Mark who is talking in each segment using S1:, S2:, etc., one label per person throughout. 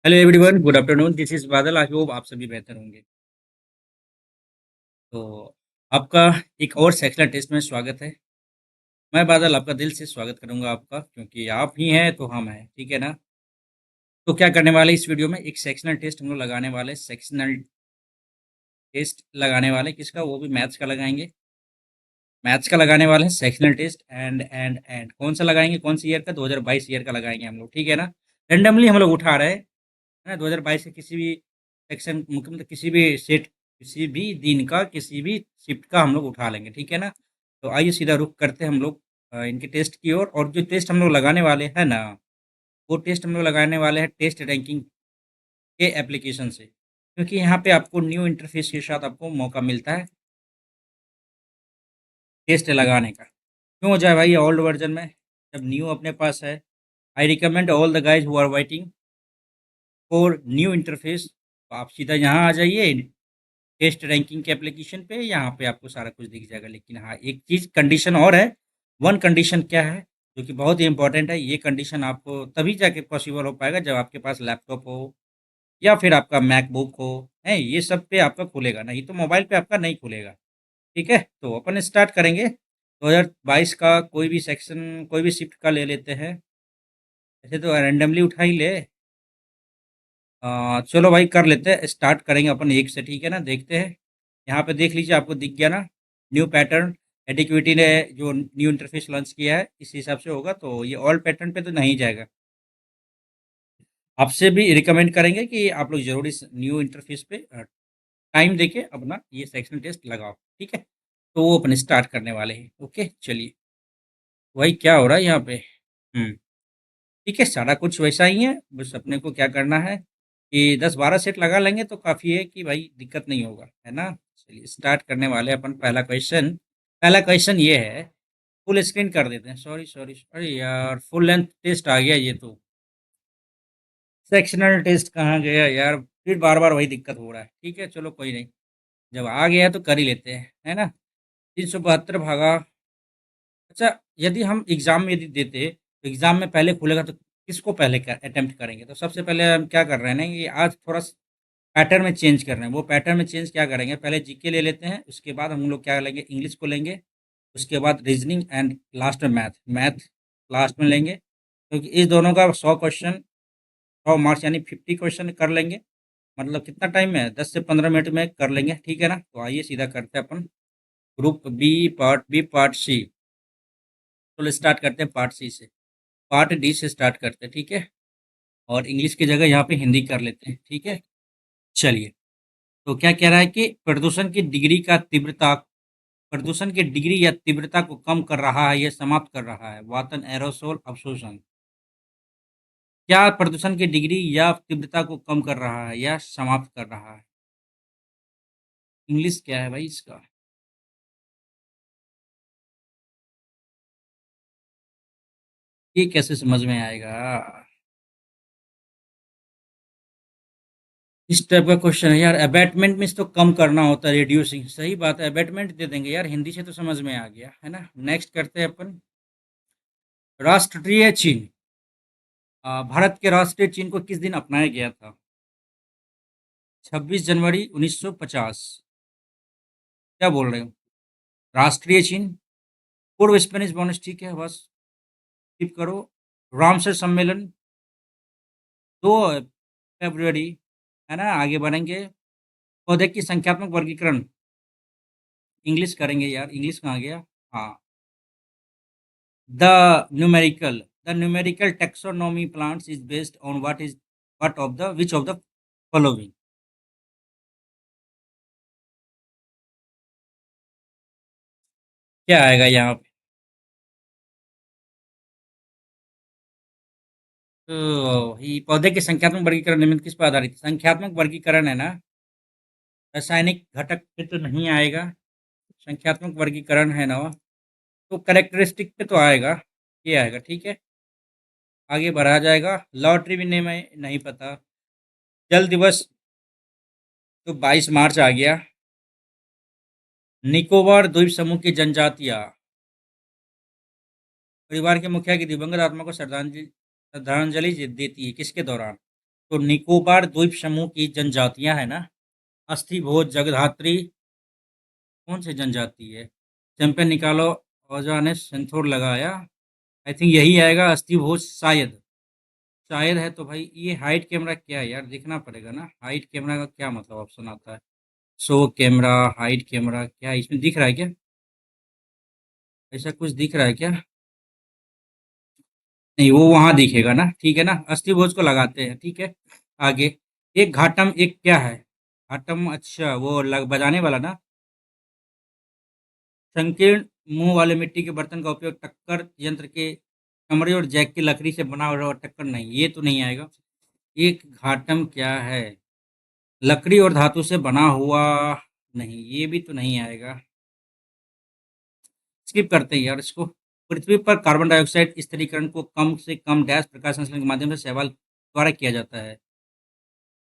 S1: Hello everyone, good afternoon. This is Badal. I hope आप सभी बेहतर होंगे। तो आपका एक और सेक्शनल टेस्ट में स्वागत है। मैं बादल आपका दिल से स्वागत करूंगा आपका, क्योंकि आप ही हैं तो हम हैं, ठीक है ना। तो क्या करने वाले इस वीडियो में एक सेक्शनल टेस्ट हम लोग लगाने वाले, सेक्शनल टेस्ट लगाने वाले किसका, वो भी मैथ्स का लगाएंगे। मैथ्स का लगाने वाले हैं सेक्शनल टेस्ट। एंड कौन सा लगाएंगे, कौन सी ईयर का, 2022 ईयर का लगाएंगे हम लोग, ठीक है ना। रेंडमली हम लोग उठा रहे हैं, है ना। 2022 के किसी भी सेक्शन, मतलब किसी भी सेट, किसी भी दिन का, किसी भी शिफ्ट का हम लोग उठा लेंगे, ठीक है ना। तो आइए सीधा रुख करते हैं हम लोग इनके टेस्ट की ओर। और जो टेस्ट हम लोग लगाने वाले हैं ना, वो टेस्ट हम लोग लगाने वाले हैं टेस्ट रैंकिंग के एप्लीकेशन से, क्योंकि यहाँ पे आपको न्यू इंटरफेस के साथ आपको मौका मिलता है टेस्ट लगाने का। क्यों हो जाए भाई ओल्ड वर्जन में, जब न्यू अपने पास है। I recommend all the guys who are waiting for new interface, तो आप सीधा यहाँ आ जाइए टेस्ट रैंकिंग के एप्लीकेशन पे। यहाँ पे आपको सारा कुछ दिख जाएगा। लेकिन हाँ, एक चीज़ कंडीशन और है। वन कंडीशन क्या है, जो कि बहुत ही इंपॉर्टेंट है। ये कंडीशन आपको तभी जाके पॉसिबल हो पाएगा जब आपके पास लैपटॉप हो या फिर आपका मैकबुक हो, है ये सब पे आपका खुलेगा, नहीं तो मोबाइल पे आपका नहीं खुलेगा। ठीक है, तो अपन स्टार्ट करेंगे 2022 का कोई भी सेक्शन, कोई भी शिफ्ट का ले लेते हैं। ऐसे तो रैंडमली उठा ही ले। चलो भाई, कर लेते हैं, स्टार्ट करेंगे अपन एक से, ठीक है ना। देखते हैं, यहाँ पे देख लीजिए, आपको दिख गया ना न्यू पैटर्न। एडिक्विटी ने जो न्यू इंटरफेस लॉन्च किया है, इस हिसाब से होगा, तो ये ऑल पैटर्न पे तो नहीं जाएगा। आपसे भी रिकमेंड करेंगे कि आप लोग जरूर इस न्यू इंटरफेस पे टाइम देके अपना ये सेक्शन टेस्ट लगाओ, ठीक है। तो वो अपन स्टार्ट करने वाले हैं। ओके, चलिए। भाई क्या हो रहा है यहाँ पे। हम्म ठीक है, सारा कुछ वैसा ही है। बस अपने को क्या करना है कि 10-12 सेट लगा लेंगे तो काफ़ी है, कि भाई दिक्कत नहीं होगा, है ना। चलिए स्टार्ट करने वाले हैं अपन। पहला क्वेश्चन ये है। फुल स्क्रीन कर देते हैं। सॉरी सॉरी, अरे यार, फुल लेंथ टेस्ट आ गया ये तो। सेक्शनल टेस्ट कहाँ गया यार, फिर बार बार वही दिक्कत हो रहा है। ठीक है, चलो कोई नहीं, जब आ गया है तो कर ही लेते हैं, है ना। 372 भागा। अच्छा, यदि हम एग्जाम में यदि देते, तो एग्जाम में पहले खुलेगा तो किसको पहले अटेम्प्ट करेंगे। तो सबसे पहले हम क्या कर रहे हैं ना, कि आज थोड़ा पैटर्न में चेंज कर रहे हैं। वो पैटर्न में चेंज क्या करेंगे, पहले जीके ले लेते हैं, उसके बाद हम लोग क्या लेंगे, इंग्लिश को लेंगे, उसके बाद रीजनिंग, एंड लास्ट में मैथ। मैथ लास्ट में लेंगे, क्योंकि इस दोनों का 100 क्वेश्चन, 100 मार्क्स, यानी 50 क्वेश्चन कर लेंगे। मतलब कितना टाइम है, 10 से 15 मिनट में कर लेंगे, ठीक है ना। तो आइए सीधा करते हैं अपन group B, part B, part C. चलो स्टार्ट करते हैं पार्ट सी से। पार्ट डी से स्टार्ट करते हैं, ठीक है। और इंग्लिश की जगह यहाँ पे हिंदी कर लेते हैं, ठीक है। चलिए, तो क्या कह रहा है कि प्रदूषण की डिग्री या तीव्रता को कम कर रहा है, यह समाप्त कर रहा है। वातन, एरोसोल, अवशोषण। क्या प्रदूषण की डिग्री या तीव्रता को कम कर रहा है या समाप्त कर रहा है। इंग्लिश क्या है भाई इसका। ये कैसे समझ में आएगा। इस टाइप का क्वेश्चन है यार। अबैटमेंट मीन्स तो कम करना होता है, रिड्यूसिंग। सही बात है, अबैटमेंट दे देंगे यार, हिंदी से तो समझ में आ गया, है ना। नेक्स्ट करते हैं अपन। राष्ट्रीय चिन्ह। भारत के राष्ट्रीय चिन्ह को किस दिन अपनाया गया था। 26 जनवरी 1950। क्या बोल रहे हो। राष्ट्रीय चिन्ह, पूर्व स्पेनिश बोनस, ठीक है, बस टिप करो। रामसर सम्मेलन, 2 फरवरी, है ना। आगे बढ़ेंगे। पौधे की संख्यात्मक वर्गीकरण, इंग्लिश करेंगे यार, इंग्लिश कहाँ गया। हाँ, the numerical taxonomy plants is based on what of the which of the following। क्या आएगा यहाँ पे। तो ये पौधे के संख्यात्मक वर्गीकरण निम्न किस पर आधारित है? संख्यात्मक वर्गीकरण है ना, रासायनिक घटक पे तो नहीं आएगा। संख्यात्मक वर्गीकरण है ना, तो करेक्टरिस्टिक पे तो आएगा, ये आएगा, ठीक है। आगे बढ़ा जाएगा। लॉटरी भी नहीं, मैं नहीं पता। जल दिवस, तो 22 मार्च आ गया। निकोबार द्वीप समूह की जनजातियां, परिवार के मुखिया की दिवंगत आत्मा को श्रद्धांजलि देती है, किसके दौरान। तो निकोबार द्वीप समूह की जनजातियां है ना, अस्थि भोज, जगधात्री, कौन सी जनजाति है? चैंपियन निकालो, औजा ने सेंथोर लगाया। आई थिंक यही आएगा, अस्थि भोज शायद। शायद है तो भाई ये हाइट कैमरा क्या है यार, देखना पड़ेगा ना, हाइट कैमरा का क्या मतलब ऑप्शन आता है? शो कैमरा, हाइट कैमरा, क्या इसमें दिख रहा है क्या? ऐसा कुछ दिख रहा है क्या? नहीं, वो वहां दिखेगा ना, ठीक है ना, अस्थि भोज को लगाते हैं, ठीक है। आगे, एक घाटम, एक क्या है? घाटम, अच्छा वो बजाने वाला ना। संकीर्ण मुंह वाले मिट्टी के बर्तन का उपयोग टक्कर यंत्र के कमरे और जैक की लकड़ी से बना हुआ टक्कर, नहीं ये तो नहीं आएगा। एक घाटम क्या है? लकड़ी और धातु से बना हुआ, नहीं ये भी तो नहीं आएगा। स्किप करते हैं यार इसको। पृथ्वी पर कार्बन डाइऑक्साइड स्थिरीकरण को कम से कम डैश प्रकाश संश्लेषण के माध्यम से शैवाल द्वारा किया जाता है।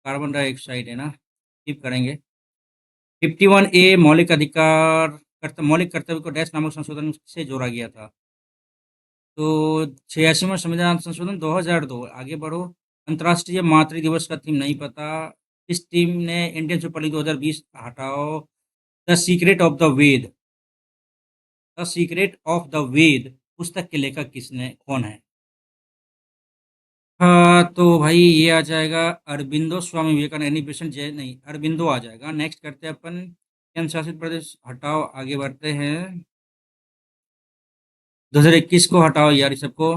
S1: कार्बन डाइऑक्साइड है ना, स्किप करेंगे। 51A मौलिक कर्तव्य को डैश नामक संशोधन से जोड़ा गया था। तो 86वां संविधान संशोधन 2002, आगे बढ़ो। अंतर्राष्ट्रीय मातृ दिवस का थीम नहीं पता। इस टीम ने इंडियन सुपर लीग 2020 हटाओ। The secret of the Veda, the secret of the Veda पुस्तक के लेखक किसने कौन है? हाँ तो भाई ये आ जाएगा अरबिंदो स्वामी विवेकानंद, एनिमेशन जय नहीं, अरबिंदो आ जाएगा। नेक्स्ट करते हैं अपन, केंद्र शासित प्रदेश हटाओ, आगे बढ़ते हैं। 2021 को हटाओ यार इस सबको।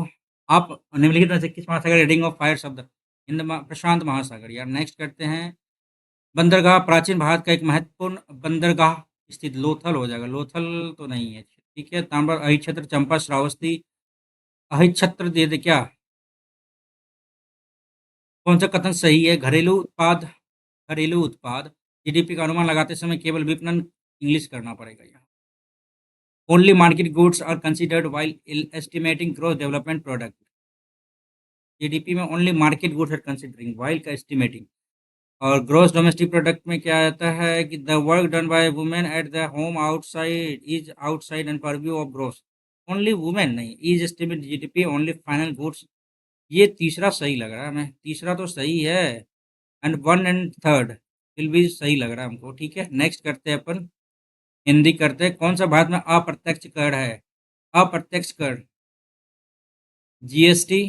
S1: आप निम्नलिखित में से किस महासागर रेडिंग ऑफ फायर शब्द? प्रशांत महासागर यार। नेक्स्ट करते हैं, बंदरगाह प्राचीन भारत का एक महत्वपूर्ण बंदरगाह स्थित लोथल हो जाएगा, लोथल तो नहीं है, ठीक है। ताम्र अहिच्छत्र, चंपा, श्रावस्ती, अहिच्छत्र दे दे क्या? कौन सा कथन सही है? घरेलू उत्पाद जीडीपी का अनुमान लगाते समय केवल विपणन इंग्लिश करना पड़ेगा यहाँ। Only market goods are considered while estimating growth development product. GDP में only market goods are considering while का एस्टिमेटिंग। और ग्रोस डोमेस्टिक प्रोडक्ट में क्या आता है कि the work done by women at the home outside is outside and purview of gross. Only women नहीं, is estimate GDP only final goods. ये तीसरा सही लग रहा है हमें, तीसरा तो सही है। And one and third will भी सही लग रहा है हमको, ठीक है। नेक्स्ट करते हैं अपन, हिंदी करते हैं। कौन सा भारत में अप्रत्यक्ष कर है? अप्रत्यक्ष कर, जीएसटी,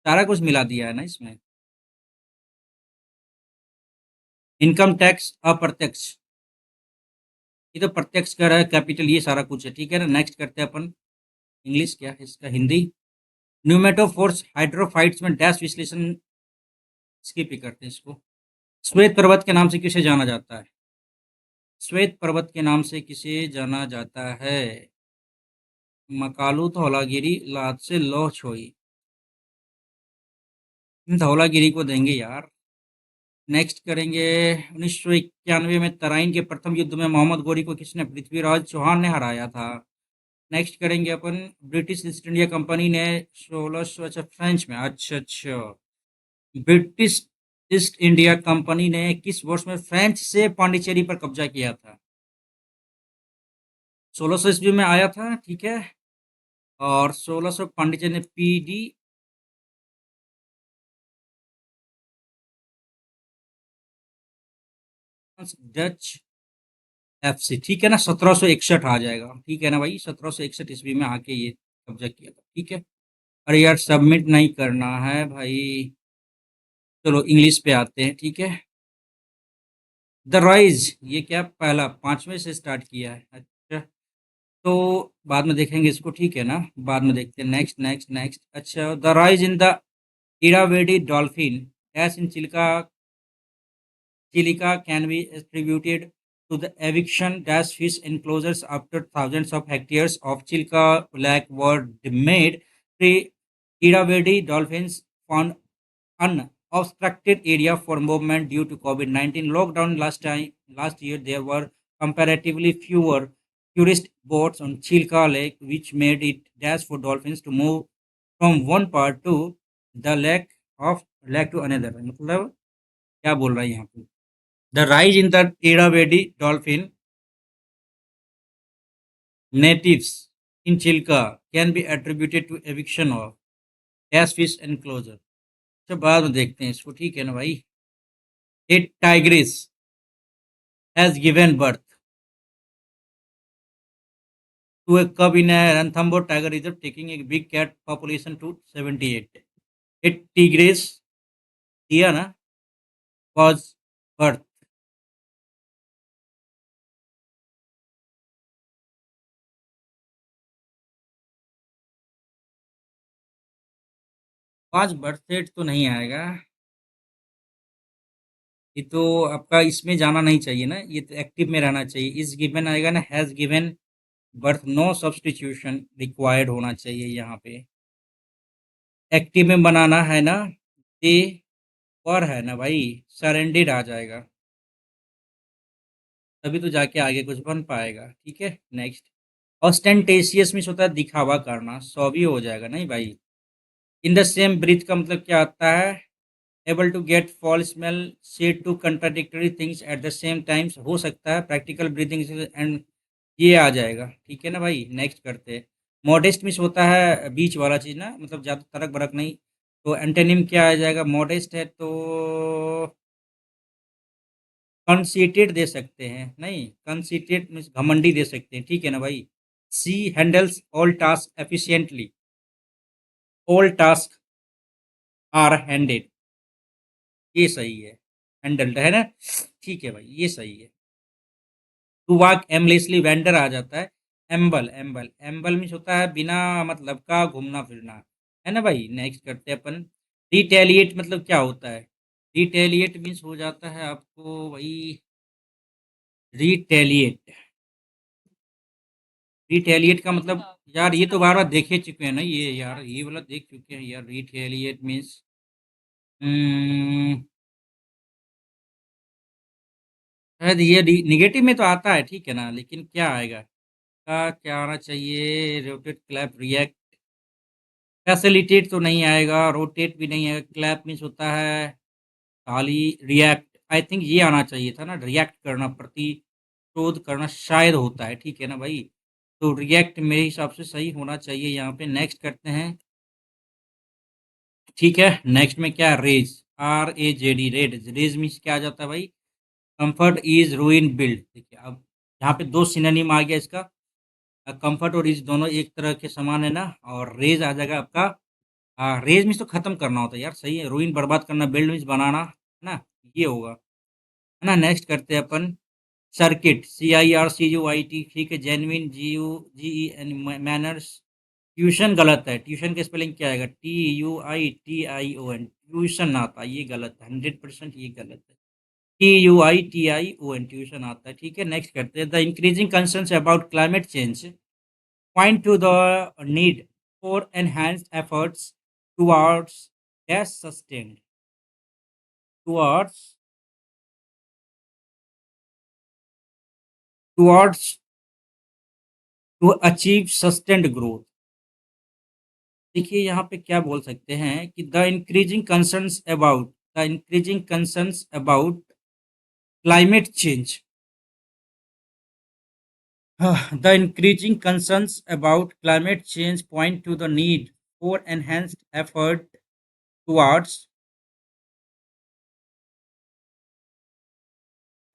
S1: सारा कुछ मिला दिया है ना इसमें। इनकम टैक्स अप्रत्यक्ष, ये तो प्रत्यक्ष कर है, कैपिटल, ये सारा कुछ है, ठीक है ना। नेक्स्ट करते हैं अपन, इंग्लिश क्या है इसका, हिंदी। न्यूमेटोफोर्स हाइड्रोफाइट्स में डैश विश्लेषण, स्किप ही करते हैं इसको। श्वेत पर्वत के नाम से किसे जाना जाता है? श्वेत पर्वत के नाम से किसे जाना जाता है? मकालू, धौलागिरी, लात से लौह छोई, धौलागिरी को देंगे यार। नेक्स्ट करेंगे, 1991 में तराइन के प्रथम युद्ध में मोहम्मद गोरी को किसने, पृथ्वीराज चौहान ने हराया था। नेक्स्ट करेंगे अपन, ब्रिटिश ईस्ट इंडिया कंपनी ने 1600, अच्छा फ्रेंच में, अच्छा अच्छा, ब्रिटिश ईस्ट इंडिया कंपनी ने किस वर्ष में फ्रेंच से पांडिचेरी पर कब्जा किया था? 1600 ईस्वी में आया था, ठीक है। और 1600 पांडिचेरी ने पीडी, डच एफसी, ठीक है ना, 1761 आ जाएगा, ठीक है ना भाई, 1761 ईस्वी में आके ये कब्जा किया था, ठीक है। अरे यार सबमिट नहीं करना है भाई, चलो इंग्लिश पे आते हैं, ठीक है। द राइज, ये क्या पहला पांचवें से स्टार्ट किया है, अच्छा। तो बाद में देखेंगे इसको, ठीक है ना, बाद में देखते हैं। नेक्स्ट नेक्स्ट नेक्स्ट, अच्छा, the rise in the Irrawaddy dolphin dash in Chilika, Chilica can be attributed to the eviction dash fish enclosures after thousands of hectares of Chilka Lake were made. The Irrawaddy dolphins found unobstructed area for movement due to COVID-19 lockdown last year. There were comparatively fewer tourist boats on Chilka Lake, which made it dash for dolphins to move from one part to the lake to another. मतलब क्या बोल रहा है यहाँ पे? The rise in the Irrawaddy dolphin natives in Chilka can be attributed to eviction of. Dash fish enclosure. अच्छा बाद में देखते हैं इसको, ठीक है ना भाई। A tigress has given birth to a cub in a Ranthambore tiger reserve, taking a big cat population to 78. A tigress, Tiana, was birth. Was birth rate तो नहीं आएगा। ये तो आपका इसमें जाना नहीं चाहिए ना, ये तो एक्टिव में रहना चाहिए। इज गिवन आएगा ना, has given birth, no substitution required होना चाहिए यहाँ पे। एक्टिव में बनाना है ना, दे और है ना भाई, सरेंडेड आ जाएगा, तभी तो जाके आगे कुछ बन पाएगा। ठीक है नेक्स्ट। ऑस्टेंटेशियस मीन्स होता है दिखावा करना, सौ भी हो जाएगा नहीं भाई। इन द सेम ब्रीथ का मतलब क्या आता है, able to get fall smell said to contradictory things at the same times, हो सकता है प्रैक्टिकल ब्रीथिंग एंड ये आ जाएगा। ठीक है ना भाई, नेक्स्ट करते हैं। मॉडेस्ट मीन्स होता है बीच वाला चीज़ ना, मतलब ज़्यादा तड़क भड़क नहीं। तो एंटेनिम क्या आ जाएगा, मॉडेस्ट है तो कंसीटेड दे सकते हैं, नहीं कंसीटेड मीन्स घमंडी दे सकते हैं। ठीक है ना भाई। She handles all task efficiently, all task are handed, ये सही है। हैंडल्ड है ना, ठीक है भाई ये सही है। टू वॉक एमलेसली वेंडर आ जाता है। एम्बल एम्बल एम्बल मीन्स होता है बिना मतलब का घूमना फिरना, है ना भाई। नेक्स्ट करते हैं अपन। रिटेलिएट मतलब क्या होता है, रिटेलिएट मीन्स हो जाता है आपको वही, रिटेलिएट, रिटेलिएट का मतलब यार ये तो बार बार देखे चुके हैं ना ये यार, ये वाला देख चुके हैं यार। रिटेलिएट मीन्स शायद ये निगेटिव में तो आता है, ठीक है ना, लेकिन क्या आएगा का क्या आना चाहिए, रोटेट क्लैप रिएक्ट, फैसिलिटेट तो नहीं आएगा, रोटेट भी नहीं आएगा, क्लैप मीन्स होता है खाली, रिएक्ट आई थिंक ये आना चाहिए था ना, रिएक्ट करना, प्रतिशोध करना शायद होता है। ठीक है ना भाई, तो रिएक्ट मेरे हिसाब से सही होना चाहिए यहाँ पे। नेक्स्ट करते हैं। ठीक है नेक्स्ट में क्या, raze, RAJD, raid, raze means क्या आ जाता है भाई, कंफर्ट इज रूइन बिल्ड। देखिए अब यहाँ पे दो सिनोनिम आ गया इसका, कंफर्ट और इज दोनों एक तरह के समान है ना, और रेज आ जाएगा आपका, रेज मीन्स तो खत्म करना होता है यार, सही है। रूइन बर्बाद करना, बिल्ड मीन्स बनाना, है ना, ये होगा, है ना। नेक्स्ट करते हैं अपन। सर्किट, CIRCUIT, ठीक है। Genuine, GUGEN, manners. ट्यूशन गलत है, ट्यूशन के स्पेलिंग क्या आएगा, TUITION, ट्यूशन आता है, ये गलत है, 100% ये गलत है। TUITION ट्यूशन आता है। ठीक है नेक्स्ट करते हैं। The increasing concerns about climate change point to the need for enhanced efforts towards gas sustained, towards towards to achieve sustained growth। देखिए यहाँ पे क्या बोल सकते हैं कि the increasing concerns about climate change, the increasing concerns about climate change point to the need for enhanced effort towards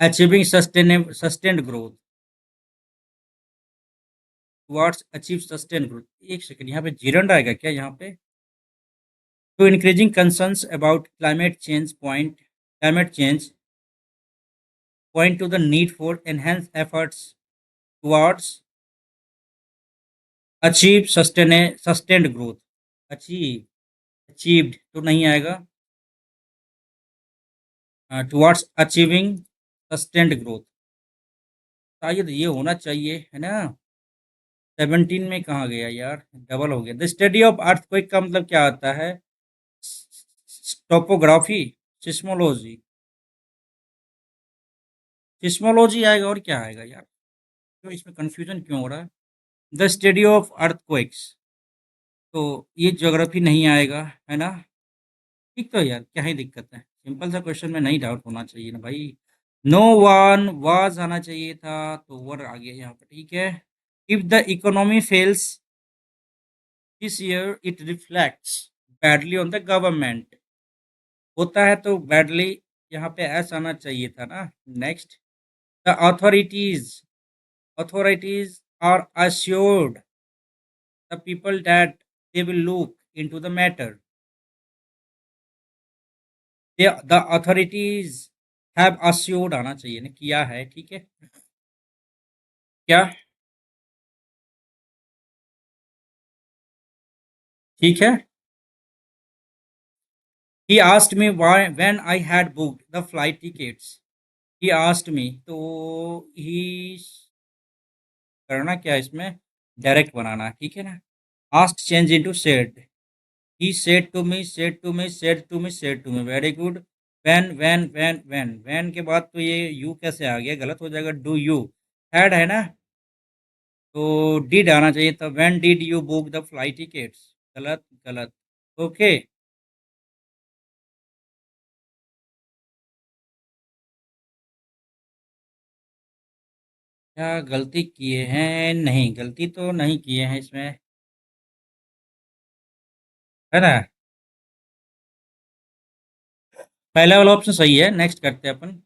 S1: achieving sustained growth, towards achieve sustained growth। एक second, यहाँ पे जीरंड आएगा क्या यहाँ पे, तो increasing concerns about climate change point to the need for enhanced efforts towards achieve sustained growth, achieve, achieved तो नहीं आएगा, towards achieving sustained growth, शायद ये होना चाहिए, है ना। 17 में कहाँ गया यार, डबल हो गया। द स्टडी ऑफ अर्थक्वेक का मतलब क्या आता है, टोपोग्राफी, सिस्मोलॉजी, सिस्मोलॉजी आएगा और क्या आएगा यार, क्यों इसमें कंफ्यूजन क्यों हो रहा है। द स्टडी ऑफ अर्थक्वेक्स, तो ये ज्योग्राफी नहीं आएगा, है ना। ठीक तो यार, क्या ही दिक्कत है, सिंपल सा क्वेश्चन में नहीं डाउट होना चाहिए ना भाई। नो वन वाज आना चाहिए था, तो वर आ गया यहाँ पे। ठीक है। If the economy fails this year it reflects badly on the government. होता है तो बैडली यहाँ पे एस आना चाहिए था ना। Next, the authorities are assured the people that they will look into the matter. The authorities have assured आना चाहिए ना, किया है, ठीक है। क्या? ठीक है। He asked me why when I had booked the flight tickets. He asked me, तो ही करना क्या है इसमें, डायरेक्ट बनाना है, ठीक है ना। asked change into said, he said to me, said to me, said to me, said to me, very good। when के बाद तो ये you कैसे आ गया, गलत हो जाएगा। do you had है ना, तो did आना चाहिए था। when did you book the flight tickets, गलत गलत। ओके। क्या गलती किए हैं? नहीं, गलती तो नहीं किए हैं इसमें, है ना। पहला वाला ऑप्शन सही है। नेक्स्ट करते हैं अपन।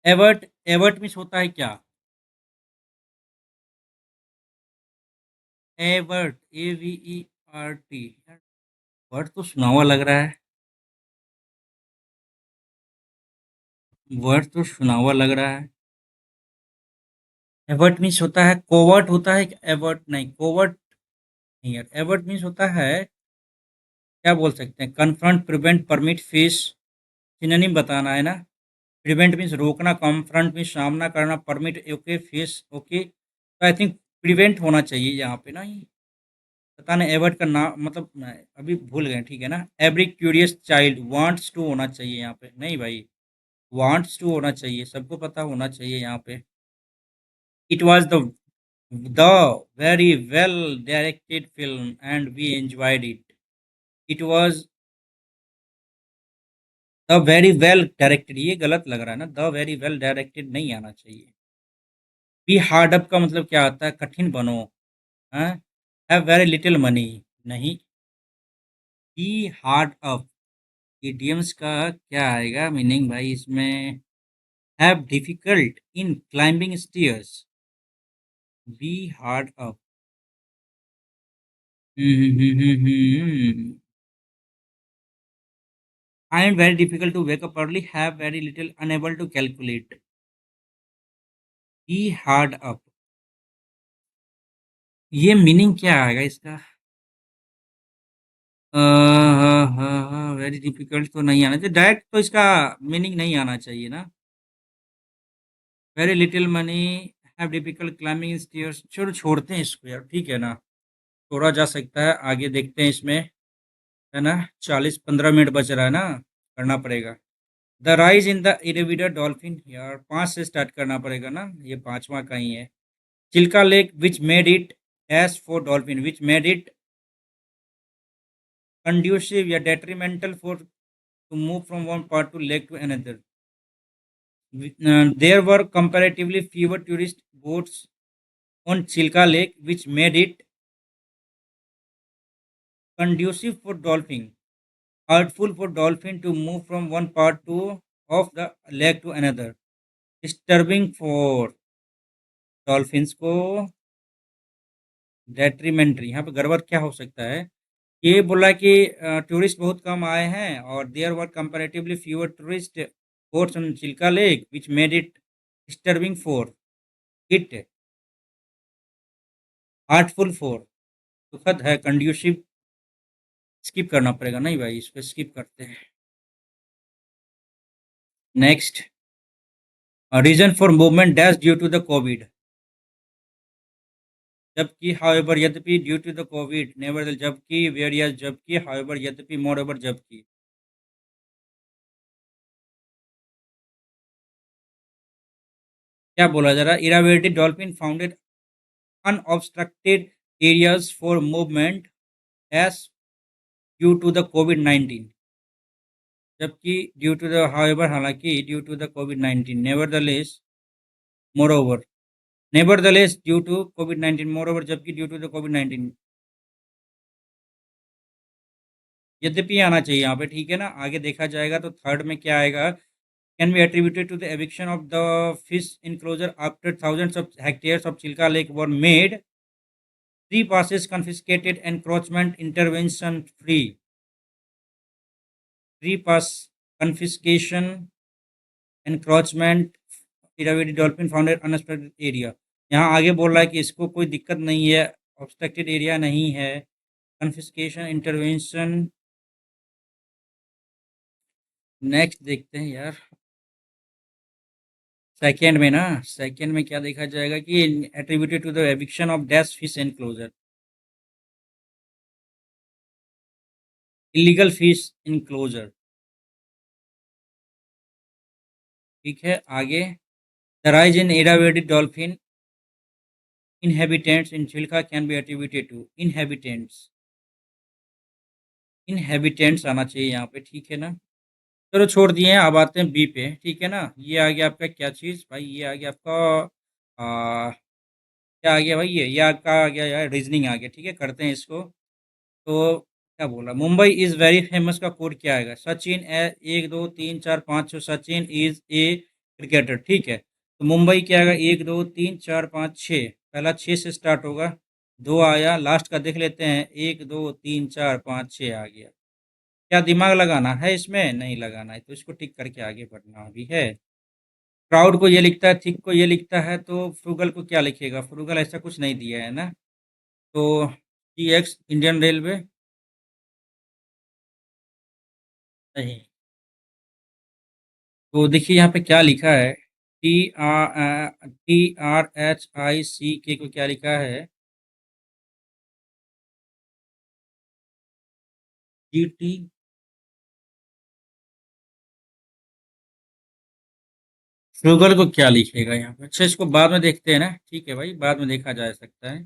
S1: एवर्ट, एवर्ट मीन्स होता है क्या? Avert, AVERT। वर्ड तो सुना हुआ लग रहा है, वर्ड तो सुना हुआ लग रहा है। एवर्ट मीन्स होता है, कोवर्ट होता है, एवर्ट नहीं, कोवर्ट नहीं यार। एवर्ट मीन्स होता है, क्या बोल सकते हैं, confront, prevent, permit, face. Synonym बताना है ना। प्रिवेंट मीन्स रोकना, कॉन्फ्रंट मीन्स सामना करना, परमिट ओके, फेस ओके। तो आई थिंक प्रिवेंट होना चाहिए यहाँ पे ना। ये पता नहीं एवर्ट का नाम मतलब मैं अभी भूल गए, ठीक है ना। Every curious child wants to होना चाहिए यहाँ पे, नहीं भाई, वांट्स टू होना चाहिए, सबको पता होना चाहिए यहाँ पे। It was the very well directed film and we enjoyed it. It was the very well directed, ये गलत लग रहा है ना, the very well directed नहीं आना चाहिए। बी हार्ड अप का मतलब क्या आता है, कठिन बनो। हाँ। हैव वेरी लिटिल मनी, नहीं। बी हार्ड अप, इडियम्स का क्या आएगा मीनिंग भाई इसमें। Have difficult in climbing stairs, be hard up. Find very difficult to wake up early, have very little unable to calculate, be hard up। ये meaning क्या आएगा इसका? वेरी डिफिकल्ट तो नहीं आना चाहिए डायरेक्ट, तो इसका मीनिंग नहीं आना चाहिए ना। Very little money, have difficult climbing stairs, चलो छोड़ते हैं इसको यार, ठीक है ना। छोड़ा जा सकता है, आगे देखते हैं इसमें, है ना। 40-15 मिनट बच रहा है ना, करना पड़ेगा। The rise in the Irrawaddy dolphin, यार 5 से स्टार्ट करना पड़ेगा ना, ये पांचवा का ही है। Chilika lake which made it, as for dolphin, which made it conducive या detrimental for to move from one part to lake to another. There were comparatively fewer tourist boats on Chilka Lake, which made it conducive for dolphin, hurtful for dolphin to move from one part to of the lake to another, disturbing for dolphins को, detrimentary। यहाँ पे गड़बड़ क्या हो सकता है, ये बोला कि टूरिस्ट बहुत कम आए हैं और there were comparatively fewer tourist boats on Chilika lake which made it disturbing for it, heartful for, दुखद है, कंड्यूसिव, स्किप करना पड़ेगा, नहीं भाई इस पे स्किप करते हैं। Next, reason for movement dash due to the Covid, जबकि हाउएवर यद्यपि, due to the Covid never जबकि, वेरियस जबकि, हाउएवर यद्यपि, मोरओवर जबकि। क्या बोला जा रहा है, Irrawaddy dolphin founded unobstructed areas for movement as due to the COVID-19, जबकि ड्यू टू द हाउएवर हालांकि due to the covid, nevertheless, moreover, nevertheless due to covid, moreover जबकि ड्यू टू द कोविड-19। यद्यपि आना चाहिए यहाँ पे, ठीक है ना। आगे देखा जाएगा तो थर्ड में क्या आएगा, can be attributed to the eviction of the fish enclosure after thousands of hectares of Chilka lake were made, three passes confiscated, encroachment intervention free, three pass confiscation, encroachment, Irrawaddy dolphin founded unexplored area. यहाँ आगे बोल रहा है कि इसको कोई दिक्कत नहीं है, ऑब्स्ट्रक्टेड एरिया नहीं है, कन्फिस्केशन इंटरवेंशन। नेक्स्ट देखते हैं यार, सेकेंड में ना, सेकेंड में क्या देखा जाएगा कि attributed to the eviction of dash fish enclosure, illegal fish enclosure. ठीक है, आगे the rise in Irrawaddy dolphin inhabitants in Chilka can be attributed to inhabitants, inhabitants आना चाहिए यहाँ पे, ठीक है ना। चलो छोड़ दिए हैं, अब आते हैं बी पे, ठीक है ना। ये आ गया आपका क्या चीज़ भाई, ये आ गया आपका क्या आ गया भाई, ये आपका आ गया यार, रीजनिंग आ गया, ठीक है। करते हैं इसको। तो क्या बोला, मुंबई इज़ वेरी फेमस का कोड क्या आएगा, सचिन एक दो तीन चार पाँच छः, सचिन इज़ ए क्रिकेटर, ठीक है। तो मुंबई क्या आएगा, एक दो तीन चार पाँच छः, पहला छः से स्टार्ट होगा, दो आया, लास्ट का देख लेते हैं, एक दो तीन चार पाँच छः आ गया। क्या दिमाग लगाना है इसमें, नहीं लगाना है, तो इसको टिक करके आगे बढ़ना भी है। क्राउड को ये लिखता है, थिक को ये लिखता है, तो फ्रूगल को क्या लिखेगा, फ्रूगल ऐसा कुछ नहीं दिया है ना। तो TX इंडियन रेलवे, नहीं। तो देखिए यहाँ पे क्या लिखा है, TRHICK को क्या लिखा है, GT। फ्रूगल को क्या लिखेगा यहाँ पे, अच्छा इसको बाद में देखते हैं ना, ठीक है भाई, बाद में देखा जा सकता है।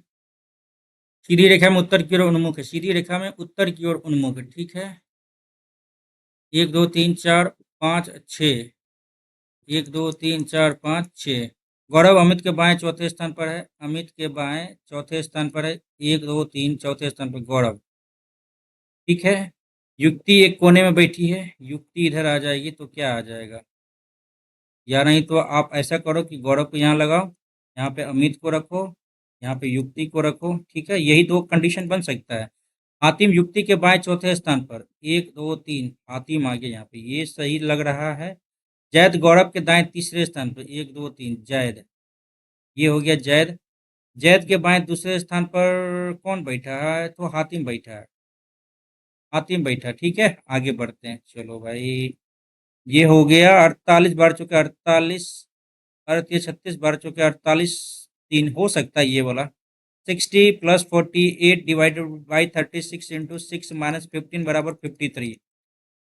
S1: सीधी रेखा में उत्तर की ओर उन्मुख है, सीधी रेखा में उत्तर की ओर उन्मुख है, ठीक है। एक दो तीन चार पाँच छः, एक दो तीन चार पाँच छः। गौरव अमित के बाएं चौथे स्थान पर है, अमित के बाएं चौथे स्थान पर है, एक दो तीन चौथे स्थान पर गौरव, ठीक है। युक्ति एक कोने में बैठी है, युक्ति इधर आ जाएगी तो क्या आ जाएगा, या नहीं तो आप ऐसा करो कि गौरव को यहाँ लगाओ, यहाँ पे अमित को रखो, यहाँ पे युक्ति को रखो, ठीक है। यही दो कंडीशन बन सकता है। हातिम युक्ति के बाएं चौथे स्थान पर, एक दो तीन, हातिम आ गया यहाँ पे, ये सही लग रहा है। जैद गौरव के दाएं तीसरे स्थान पर, एक दो तीन जैद, ये हो गया जैद। जैद के बाएं दूसरे स्थान पर कौन बैठा है, तो हातिम बैठा है, हातिम बैठा, ठीक है। आगे बढ़ते हैं, चलो भाई, ये हो गया 48 बार चुके, 48 भारतीय 36 बार चुके, 48 तीन हो सकता है ये वाला। 60 plus 48 divided by 36 into 6 minus 15 बराबर 53।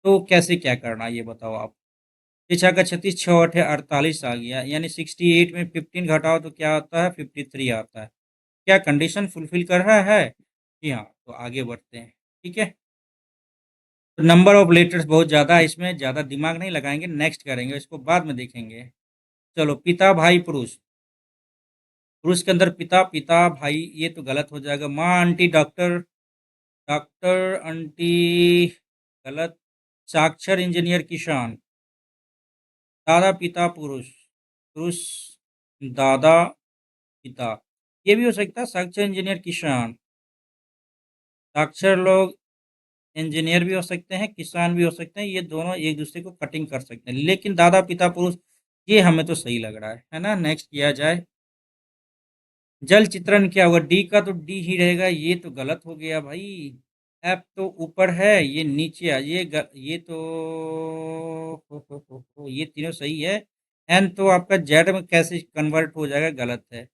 S1: तो कैसे क्या करना ये बताओ आप। छः का 36, छः आठ 48 आ गया, यानी 68 में 15 घटाओ तो क्या आता है, 53 आता है। क्या कंडीशन फुलफिल कर रहा है, जी हाँ। तो आगे बढ़ते हैं, ठीक है। तो नंबर ऑफ लेटर्स बहुत ज़्यादा है इसमें, ज़्यादा दिमाग नहीं लगाएंगे, नेक्स्ट करेंगे, इसको बाद में देखेंगे। चलो, पिता भाई पुरुष, पुरुष के अंदर पिता, पिता भाई, ये तो गलत हो जाएगा। माँ आंटी डॉक्टर, डॉक्टर आंटी, गलत। साक्षर इंजीनियर किसान, दादा पिता पुरुष, पुरुष दादा पिता, ये भी हो सकता है साक्षर इंजीनियर किसान। साक्षर लोग इंजीनियर भी हो सकते हैं, किसान भी हो सकते हैं, ये दोनों एक दूसरे को कटिंग कर सकते हैं, लेकिन दादा पिता पुरुष ये हमें तो सही लग रहा है ना। नेक्स्ट किया जाए, जल चित्रण क्या होगा, डी का तो डी ही रहेगा, ये तो गलत हो गया भाई। एफ तो ऊपर है, ये नीचे आ, ये तो ये तीनों सही है। एन तो आपका जेड में कैसे कन्वर्ट हो जाएगा, गलत है।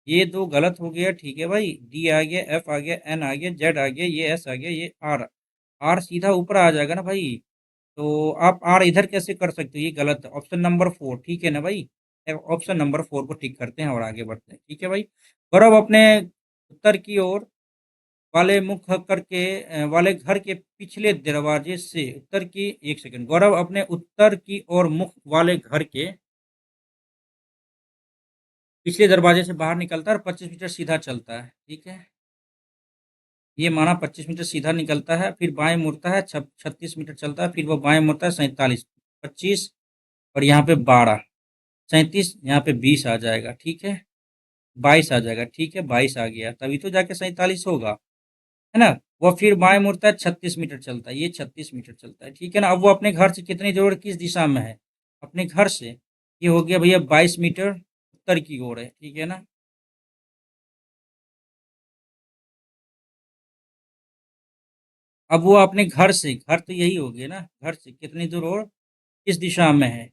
S1: ये दो गलत हो गया, ठीक है भाई। डी आ गया, एफ आ गया, एन आ गया, जेड आ गया, ये एस आ गया, ये आर, आर सीधा ऊपर आ जाएगा ना भाई। तो आप आर इधर कैसे कर सकते हो, ये गलत है। ऑप्शन नंबर 4, ठीक है ना भाई। ऑप्शन नंबर 4 को टिक करते हैं और आगे बढ़ते हैं, ठीक है भाई। गौरव अपने उत्तर की ओर वाले मुख करके वाले घर के पिछले दरवाजे से उत्तर की, एक सेकंड, गौरव अपने उत्तर की ओर मुख वाले घर के पिछले दरवाजे से बाहर निकलता है और 25 मीटर सीधा चलता है, ठीक है। ये माना 25 मीटर सीधा निकलता है, फिर बाएं मुड़ता है, 36 मीटर चलता है, फिर वो बाएं मुड़ता है 47, 25 और यहाँ पे 12, 37, यहाँ पे 20 आ जाएगा, ठीक है, 22 आ जाएगा, ठीक है, 22 आ गया, तभी तो जाके 47 होगा, है ना। वो फिर बाएं मुड़ता है, 36 मीटर चलता है, ये 36 मीटर चलता है, ठीक है ना। अब वो अपने घर से कितनी दूर किस दिशा में है, अपने घर से ये हो गया भैया 22 मीटर उत्तर की ओर है, ठीक है ना। अब वो अपने घर से, घर तो यही हो गया ना, घर से कितनी दूर और किस दिशा में है,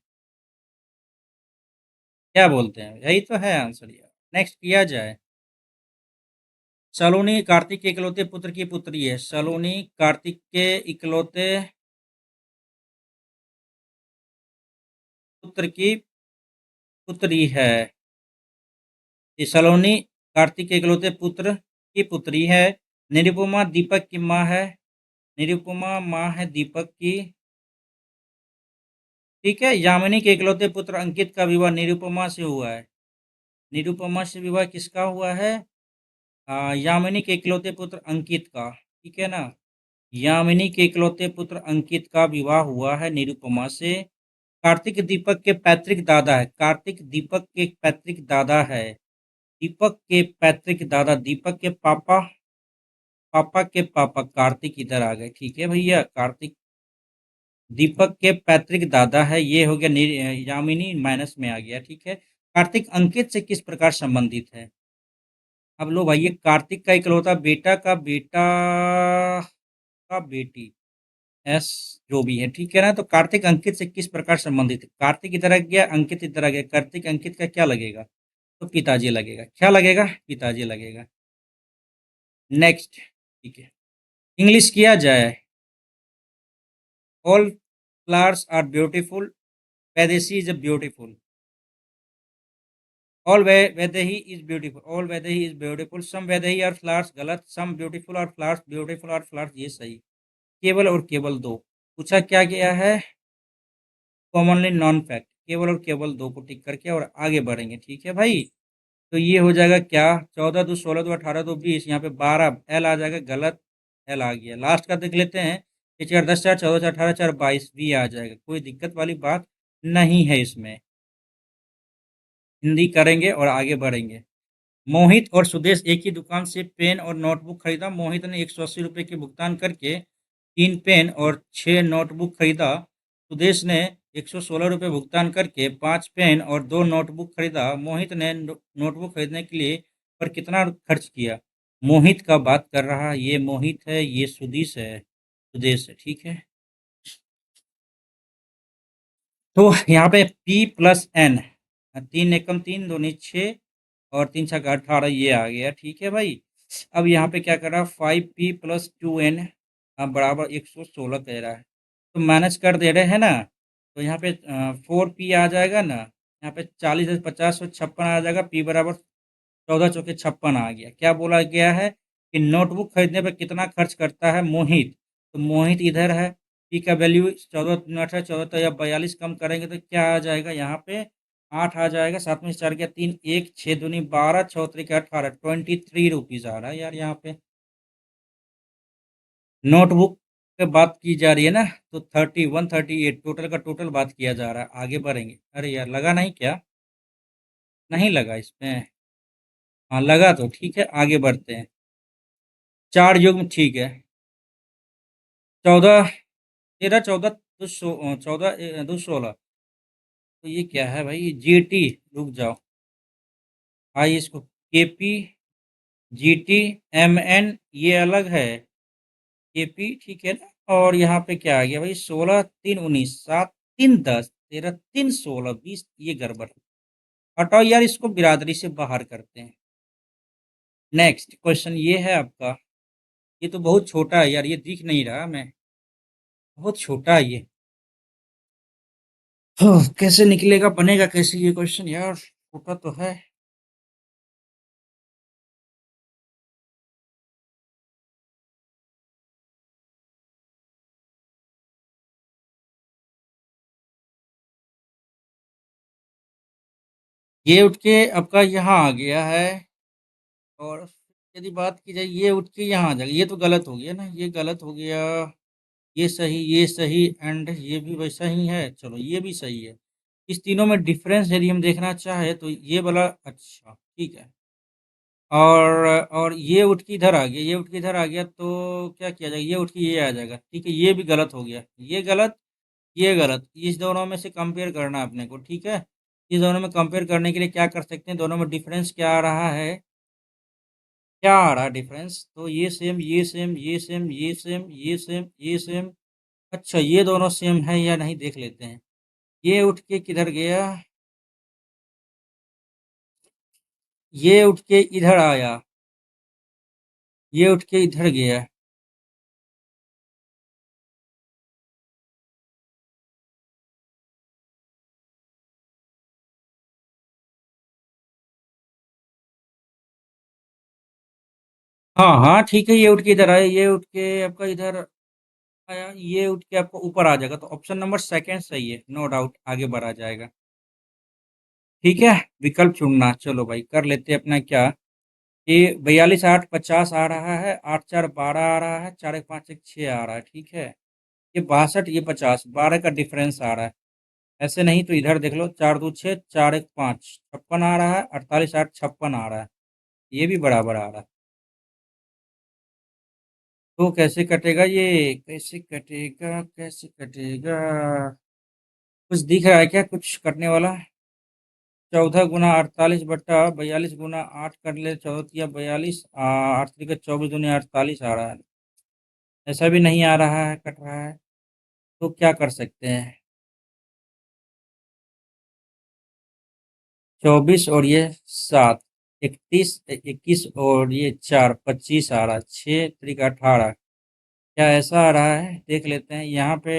S1: क्या बोलते हैं, यही तो है आंसर यार। नेक्स्ट किया जाए। सलोनी कार्तिक के इकलौते पुत्र की पुत्री है, सलोनी कार्तिक के इकलौते पुत्र की पुत्री है। ये सलोनी कार्तिक के इकलौते पुत्र की पुत्री है। निरुपमा दीपक की माँ है, निरुपमा माँ है दीपक की, ठीक है। यामिनी के इकलौते पुत्र अंकित का विवाह निरुपमा से हुआ है, निरुपमा से विवाह किसका हुआ है, यामिनी के इकलौते पुत्र अंकित का, ठीक है ना। यामिनी के इकलौते पुत्र अंकित का विवाह हुआ है निरुपमा से। कार्तिक दीपक के पैतृक दादा है, कार्तिक दीपक के पैतृक दादा है, दीपक के पैतृक दादा, दीपक के पापा, पापा के पापा कार्तिक इधर आ गए, ठीक है भैया। कार्तिक दीपक के पैतृक दादा है, ये हो गया यामिनी माइनस में आ गया, ठीक है। कार्तिक अंकित से किस प्रकार संबंधित है। अब लो भाई, ये कार्तिक का इकलौता बेटा का बेटा का बेटी, एस जो भी है, ठीक है ना। तो कार्तिक अंकित से किस प्रकार संबंधित है, कार्तिक इधर आ गया, अंकित इधर आ गया, कार्तिक अंकित का क्या लगेगा, तो पिताजी लगेगा, क्या लगेगा, पिताजी लगेगा। नेक्स्ट, ठीक है, इंग्लिश किया जाए। All flowers are beautiful, Vaidehi is beautiful, all Vaidehi is beautiful, all Vaidehi is beautiful, some Vaidehi are flowers गलत, some beautiful are flowers, beautiful are flowers ये सही। केवल और केवल दो पूछा क्या गया है, कॉमनली नॉन फैक्ट, केवल और केवल दो को टिक करके और आगे बढ़ेंगे, ठीक है भाई। तो ये हो जाएगा क्या, 14 दो 16 दो 18 दो 20, यहाँ पे 12 एल आ जाएगा, गलत, एल आ गया। लास्ट का देख लेते हैं, ये 4 10 4 14 4 18 4 22 भी आ जाएगा, कोई दिक्कत वाली बात नहीं है इसमें। हिंदी करेंगे और आगे बढ़ेंगे। मोहित और सुदेश एक ही दुकान से पेन और नोटबुक खरीदा, मोहित ने 180 रुपये के भुगतान करके 3 पेन और 6 नोटबुक खरीदा, सुदेश ने 116 रुपये भुगतान करके 5 पेन और 2 नोटबुक खरीदा। मोहित ने नोटबुक खरीदने के लिए पर कितना खर्च किया। मोहित का बात कर रहा है, ये मोहित है, ये सुदेश है, सुदेश है, ठीक है। तो यहाँ पे P प्लस एन, 3 एकम 3 दूनी 6 और 3 6 18 ये आ गया, ठीक है भाई। अब यहाँ पे क्या कर रहा है, 5P+2N बराबर 116 कह रहा है, तो माइनस कर दे रहे हैं ना, तो यहाँ पे 4P आ जाएगा ना, यहाँ पे 40 50 और 56 आ जाएगा, P बराबर 14 चौके 56 आ गया। क्या बोला गया है कि नोटबुक खरीदने पर कितना खर्च करता है मोहित, तो मोहित इधर है, पी का वैल्यू 14 14 तो या 42 कम करेंगे तो क्या आ जाएगा, यहाँ पे 8 आ जाएगा, 7 में से 4 गया 3, 1 6 दूनी 12 6 3 18, 23 रुपीज आ रहा है यार यहाँ पे। नोटबुक पे बात की जा रही है ना, तो 31 38 टोटल का टोटल बात किया जा रहा है, आगे बढ़ेंगे। अरे यार लगा नहीं क्या, नहीं लगा इसमें, हाँ लगा तो ठीक है, आगे बढ़ते हैं। चार युग्म ठीक है, 14 13 14 14 2 16, तो ये क्या है भाई, जीटी, रुक जाओ, आई इसको केपी, जीटी, एमएन ये अलग है, केपी ठीक है ना। और यहाँ पे क्या आ गया भाई, 16 3 19 7 3 10 13 3 16 20, ये गड़बड़, हटाओ यार इसको, बिरादरी से बाहर करते हैं। नेक्स्ट क्वेश्चन ये है आपका, ये तो बहुत छोटा है यार, ये दिख नहीं रहा मैं, बहुत छोटा है ये, कैसे निकलेगा, बनेगा कैसे ये क्वेश्चन यार, छोटा तो है। ये उठ के आपका यहाँ आ गया है, और यदि बात की जाए ये उठ के यहाँ आ जाएगा, ये तो गलत हो गया ना, ये गलत हो गया, ये सही एंड ये भी वैसा ही है, चलो ये भी सही है। इस तीनों में डिफरेंस यदि हम देखना चाहे तो ये वाला अच्छा ठीक है। और ये उठ के इधर आ गया, ये उठ के इधर आ गया तो क्या किया जाएगा, ये उठ के ये आ जाएगा, ठीक है, ये भी गलत हो गया, ये गलत, ये गलत। इस दोनों में से कंपेयर करना है अपने को, ठीक है। इस दोनों में कंपेयर करने के लिए क्या कर सकते हैं, दोनों में डिफरेंस क्या आ रहा है, क्या आ रहा है डिफरेंस, तो ये सेम, ये सेम, ये सेम, ये सेम, ये सेम, ये सेम। अच्छा ये दोनों सेम है या नहीं देख लेते हैं। ये उठ के किधर गया, ये उठ के इधर आया, ये उठ के इधर गया। हाँ हाँ ठीक है, ये उठ के इधर आया, ये उठ के आपका इधर आया, ये उठ के आपको ऊपर आ जाएगा, तो ऑप्शन नंबर सेकंड सही है, नो डाउट आगे बढ़ा जाएगा। ठीक है, विकल्प चुनना, चलो भाई कर लेते हैं अपना क्या, ये 42 8 50 आ रहा है, 8 4 12 आ रहा है, 4 1 5 1 6 आ रहा है, ठीक है। ये 62, ये 50, 12 का डिफरेंस आ रहा है। ऐसे नहीं तो इधर देख लो, 4 2 6, 4 1 5, 56 आ रहा है, 48 8 56 आ रहा है, ये भी बराबर आ रहा है। तो कैसे कटेगा ये, कैसे कटेगा, कैसे कटेगा, कुछ दिख रहा है क्या कुछ कटने वाला। 14 × 48 / 42 कर ले, 14 या 42, 8 3 × 24 = 48 आ रहा है। ऐसा भी नहीं आ रहा है, कट रहा है, तो क्या कर सकते हैं। 24 और ये 7, 31 21 और ये 4 25 आ रहा है, 6 3 × 18, क्या ऐसा आ रहा है देख लेते हैं यहाँ पे।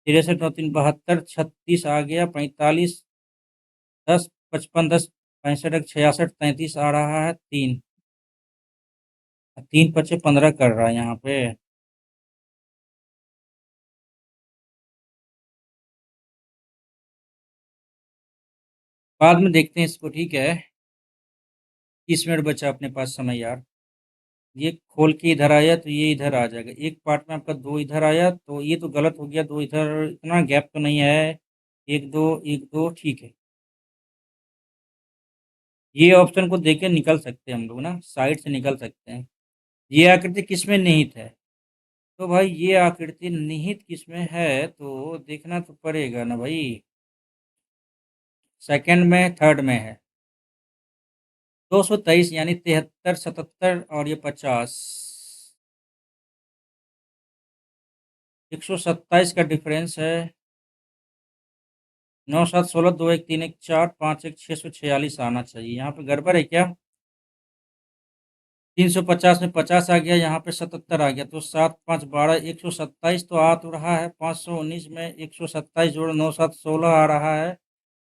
S1: 63 9 3 72, 36 आ गया, 45 10 55 10 65 66 33 आ रहा है, 3 3 5 15 कर रहा है यहाँ पे। बाद में देखते हैं इसको, ठीक है। 30 मिनट बचा अपने पास समय यार। ये खोल के इधर आया तो ये इधर आ जाएगा, एक पार्ट में आपका दो इधर आया तो ये तो गलत हो गया, दो इधर, इतना गैप तो नहीं है, एक दो एक दो, ठीक है। ये ऑप्शन को देख के निकल सकते हैं हम लोग ना, साइड से निकल सकते हैं। ये आकृति किस में निहित है, तो भाई ये आकृति निहित किस में है तो देखना तो पड़ेगा ना भाई। सेकंड में, थर्ड में है। 223 यानी 73 77 और ये 50, 127 का डिफरेंस है। 9 7 16 2 1 3 1 4 5 1 646 आना चाहिए, यहाँ पे गड़बड़ है क्या। 350 में 50 आ गया, यहाँ पे 77 आ गया, तो 7 5 12 127 तो आ तो रहा है, 519 में 127 जोड़ 9 7 16 आ रहा है,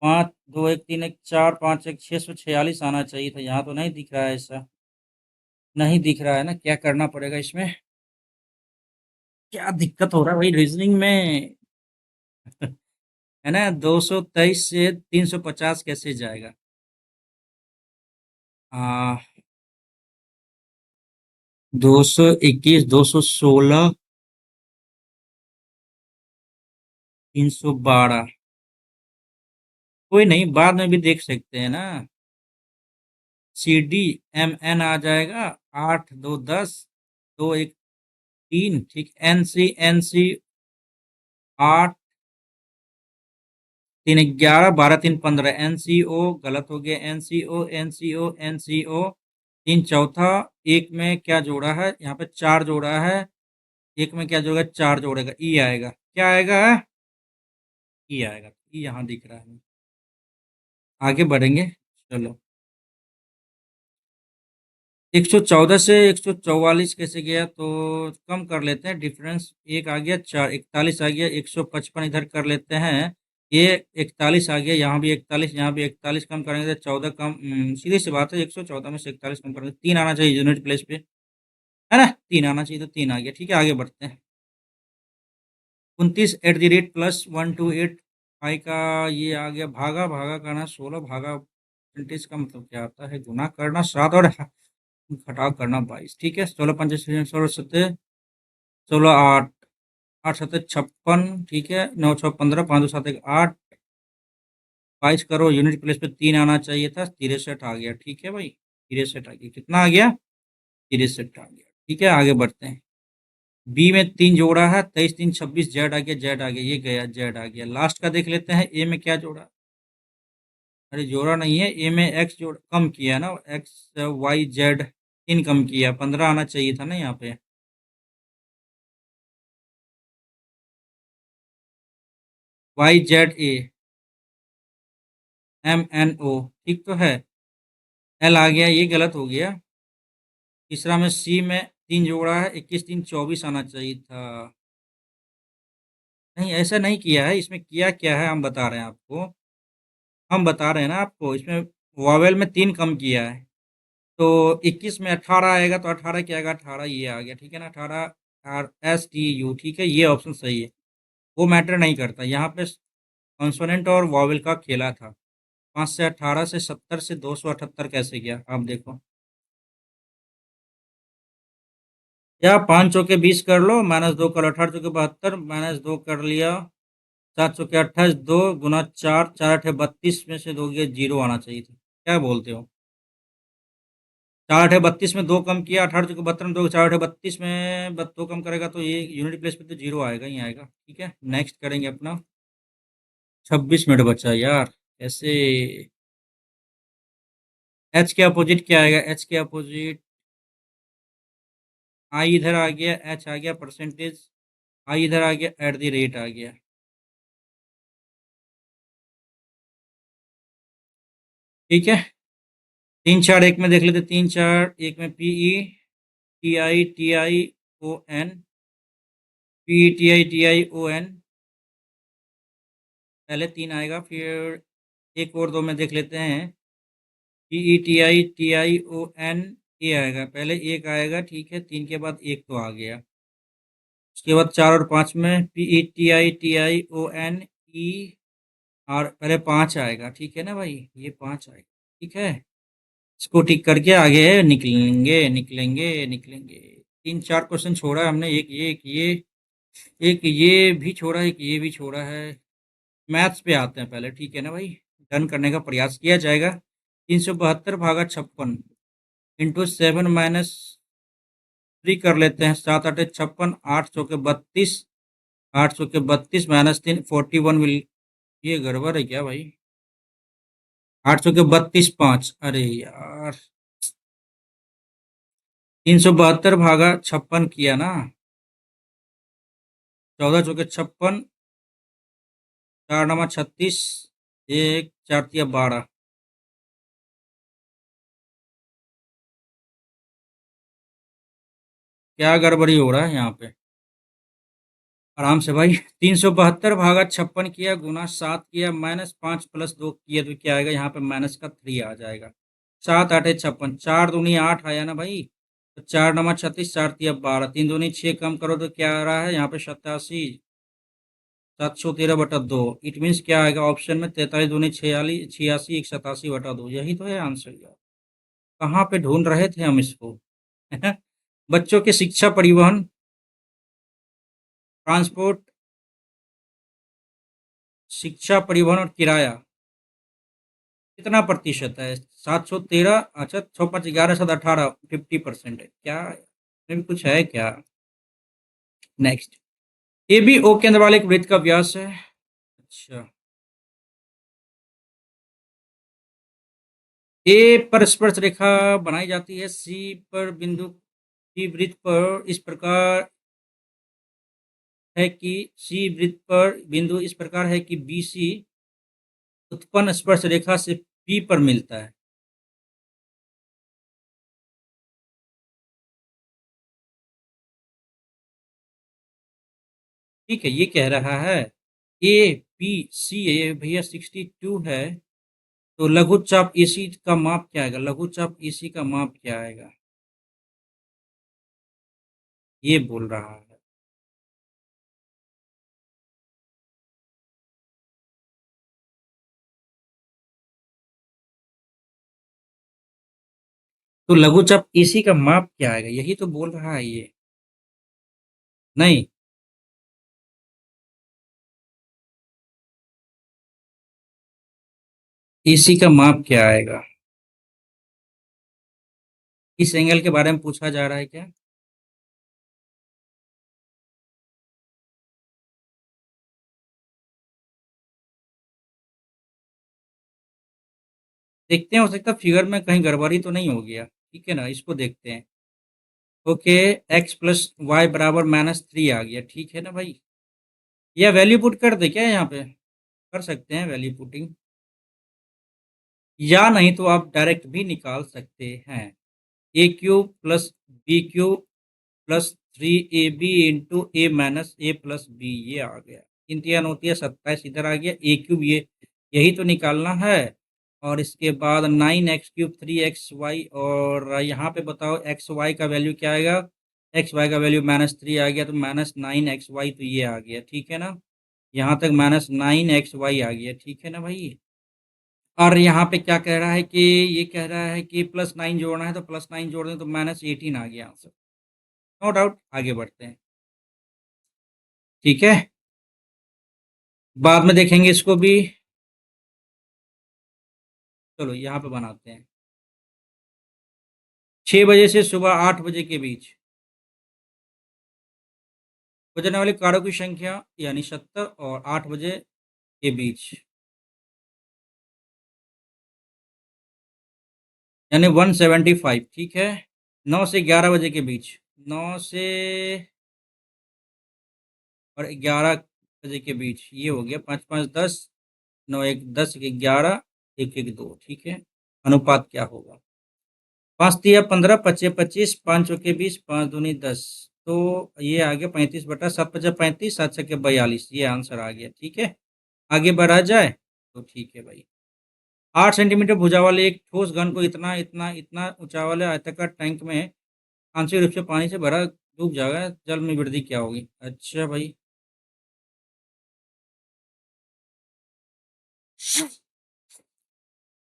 S1: 5 2 1 3 1 4 5 1 646 आना चाहिए था, यहाँ तो नहीं दिख रहा है ऐसा, नहीं दिख रहा है ना, क्या करना पड़ेगा इसमें, क्या दिक्कत हो रहा है भाई रीजनिंग में। है ना, 223 से 350 कैसे जाएगा। आ 221 216 312, कोई नहीं बाद में भी देख सकते हैं ना। CD MN आ जाएगा, 8 2 10 2 1 3, ठीक। NC 8 3 11 12 3 15, NCO गलत हो गया, NCO तीन चौथा, एक में क्या जोड़ा है, यहाँ पे 4 जोड़ा है, एक में क्या जोड़ा, 4 जोड़ेगा, ई आएगा, क्या आएगा, ई आएगा, ई यहाँ दिख रहा है। आगे बढ़ेंगे, चलो। 114 से 144 कैसे गया, तो कम कर लेते हैं डिफरेंस, एक आ गया, 4 41 आ गया, 155 इधर कर लेते हैं, ये 41 आ गया, यहाँ भी 41, यहाँ भी 41, कम करेंगे तो 14 कम, सीधी सी बात है, 114 में से 41 कम करेंगे, 3 आना चाहिए यूनिट प्लेस पे, है ना, 3 आना चाहिए, तो 3 आ गया, ठीक है, आगे बढ़ते हैं। 29 @ +128 5 का ये आ गया, भागा भागा करना 16 भागा परसेंटेज का मतलब क्या होता है? गुना करना 7 और घटाव करना 22। ठीक है, 16 पंचे 16 16 8 7 56। ठीक है, 9 6 15 5 2 7 1 8। 22 करो, यूनिट प्लेस पे 3 आना चाहिए था, 63 आ गया। ठीक है भाई, 63 आ गया। कितना आ गया? 63 आ गया। ठीक है, आगे बढ़ते हैं। बी में 3 जोड़ा है, 23 3 26, जेड आ गया, जेड आ गया, ये गया, जेड आ गया। लास्ट का देख लेते हैं, ए में क्या जोड़ा? अरे जोड़ा नहीं है, ए में एक्स जोड़ कम किया ना, एक्स वाई जेड 3 कम किया, 15 आना चाहिए था ना यहाँ पे। Y Z A M N O, ठीक तो है। एल आ गया, ये गलत हो गया। तीसरा में सी में 3 जोड़ा है, 21 3 24 आना चाहिए था। नहीं, ऐसा नहीं किया है, इसमें किया क्या है हम बता रहे हैं आपको। हम बता रहे हैं ना आपको, इसमें वावेल में 3 कम किया है। तो 21 में 18 आएगा, तो 18 क्या आएगा? 18 ये आ गया। ठीक है ना, 18 आर एस टी यू। ठीक है, ये ऑप्शन सही है। वो मैटर नहीं करता यहाँ पे। कॉन्सोनेंट और वॉवेल का खेला था। 5 से 18 से 70 से 278 कैसे गया आप देखो। या 5 चौके 20 कर लो, -2 कर लो, 18 चौके 72, -2 कर लिया, 7 चौके 28, 2 गुना 4, 4 8 32 में से दोगे 0 आना चाहिए था। क्या बोलते हो? 4 8 32 में 2 कम किया, 18 चौके 72 में 2, 4 8 32 में 2 कम करेगा तो ये यूनिट प्लेस पे तो 0 आएगा ही आएगा। ठीक है, नेक्स्ट करेंगे अपना। 26 मिनट बचा यार, कैसे? एच के अपोजिट क्या आएगा? एच के अपोजिट आई इधर आ गया, एच आ गया परसेंटेज, आई इधर आ गया, एट द रेट आ गया। ठीक है, 3 4 1 में देख लेते, 3 4 1 में P T I O N, P T I O N, पहले 3 आएगा, फिर एक और दो में देख लेते हैं। P E T I O N, A आएगा, पहले एक आएगा। ठीक है, 3 के बाद एक तो आ गया। उसके बाद 4 और 5 में P T I O N E, और पहले 5 आएगा। ठीक है ना भाई, ये 5 आएगा। ठीक है, इसको टिक करके आगे निकलेंगे निकलेंगे निकलेंगे। 3 4 क्वेश्चन छोड़ा है हमने, एक ये भी छोड़ा है, एक ये भी छोड़ा है। मैथ्स पे आते हैं पहले। ठीक है ना भाई, डन करने का प्रयास किया जाएगा। 372 भागा 56 इंटू 7 - 3 कर लेते हैं, 7 8 56, 8 चौके 32, 8 चौके 32 -3 41 विल। ये गड़बड़ है क्या भाई? 8 चौके 32 5, अरे यार। 372 भागा 56 किया ना, 14 चौके 56, 4 नमा 36, एक 4 तिया 12। क्या गड़बड़ी हो रहा है यहाँ पे? आराम से भाई। 372 भागा 56 किया, गुना 7 किया, -5 + 2 किया, तो क्या आएगा? यहाँ पे माइनस का 3 आ जाएगा। 7 8 56, 4 दूनी 8 आया ना भाई। तो 4 नमा 36, 4 तिया 12, 3 दूनी 6, कम करो तो क्या आ रहा है यहाँ पे? 87, 713/2। इट मीन्स क्या आएगा ऑप्शन में? 43 दूनी 46, 86, 87/2। यही तो है आंसर यार। कहाँ पे ढूंढ रहे थे हम इसको? बच्चों के शिक्षा, परिवहन, ट्रांसपोर्ट, शिक्षा परिवहन और किराया कितना प्रतिशत है? 713। अच्छा, 6 5 11 7 18, 50% है क्या? इसमें भी कुछ है क्या? नेक्स्ट। ए बी ओ केंद्र वाले एक वृत्त का व्यास है। अच्छा, ए पर स्पर्श रेखा बनाई जाती है, सी पर बिंदु सी वृत्त पर इस प्रकार है कि सी वृत्त पर बिंदु इस प्रकार है कि बी सी उत्पन्न स्पर्श रेखा से पी पर मिलता है। ठीक है, ये कह रहा है ए बी सी, ये भैया 62 है। तो लघु चाप एसी का माप क्या आएगा? लघु चाप एसी का माप क्या आएगा? ये बोल रहा है। तो लघुचाप AC का माप क्या आएगा, यही तो बोल रहा है ये। नहीं, AC का माप क्या आएगा, इस एंगल के बारे में पूछा जा रहा है क्या? देखते हैं, हो सकता है फिगर में कहीं गड़बड़ी तो नहीं हो गया। ठीक है ना, इसको देखते हैं। ओके, x प्लस वाई बराबर -3 आ गया। ठीक है ना भाई, यह वैल्यू पुट कर दे क्या यहाँ पे? कर सकते हैं वैल्यू पुटिंग, या नहीं तो आप डायरेक्ट भी निकाल सकते हैं। A cube plus B cube plus 3ab into A minus A plus B, ये आ गया। 3 होती है 27, इधर आ गया ए क्यूब, ये यही तो निकालना है। और इसके बाद 9x³ 3xy, और यहाँ पे बताओ एक्स वाई का वैल्यू क्या आएगा? एक्स वाई का वैल्यू -3 आ गया, तो -9xy, तो ये आ गया। ठीक है ना, यहाँ तक -9xy आ गया। ठीक है ना भाई, और यहाँ पे क्या कह रहा है कि ये कह रहा है कि +9 जोड़ना है, तो +9 जोड़ दें तो -18 आ गया आंसर। नो डाउट, आगे बढ़ते हैं। ठीक है, बाद में देखेंगे इसको भी। चलो यहाँ पे बनाते हैं। 6 बजे से सुबह 8 बजे के बीच बजने वाली कारों की संख्या, यानी 70, और 8 बजे के बीच यानी 175। ठीक है, 9 से 11 बजे के बीच, 9 से और 11 बजे के बीच, ये हो गया 5 5 10, 9 1 10 1 11 1 1 2। ठीक है, अनुपात क्या होगा? 5 तिया 15, 5 25, 5 चौके 20, 5 दूनी 10, तो ये आ गया 35/7 × 35, 7 छक्के 42, ये आंसर आ गया। ठीक है, आगे बढ़ा जाए तो ठीक है भाई। 8 सेंटीमीटर भुजा वाले एक ठोस घन को इतना इतना इतना ऊंचा वाले आयताकार टैंक में आंशिक रूप से पानी से भरा डूब जाएगा, जल में वृद्धि क्या होगी? अच्छा भाई,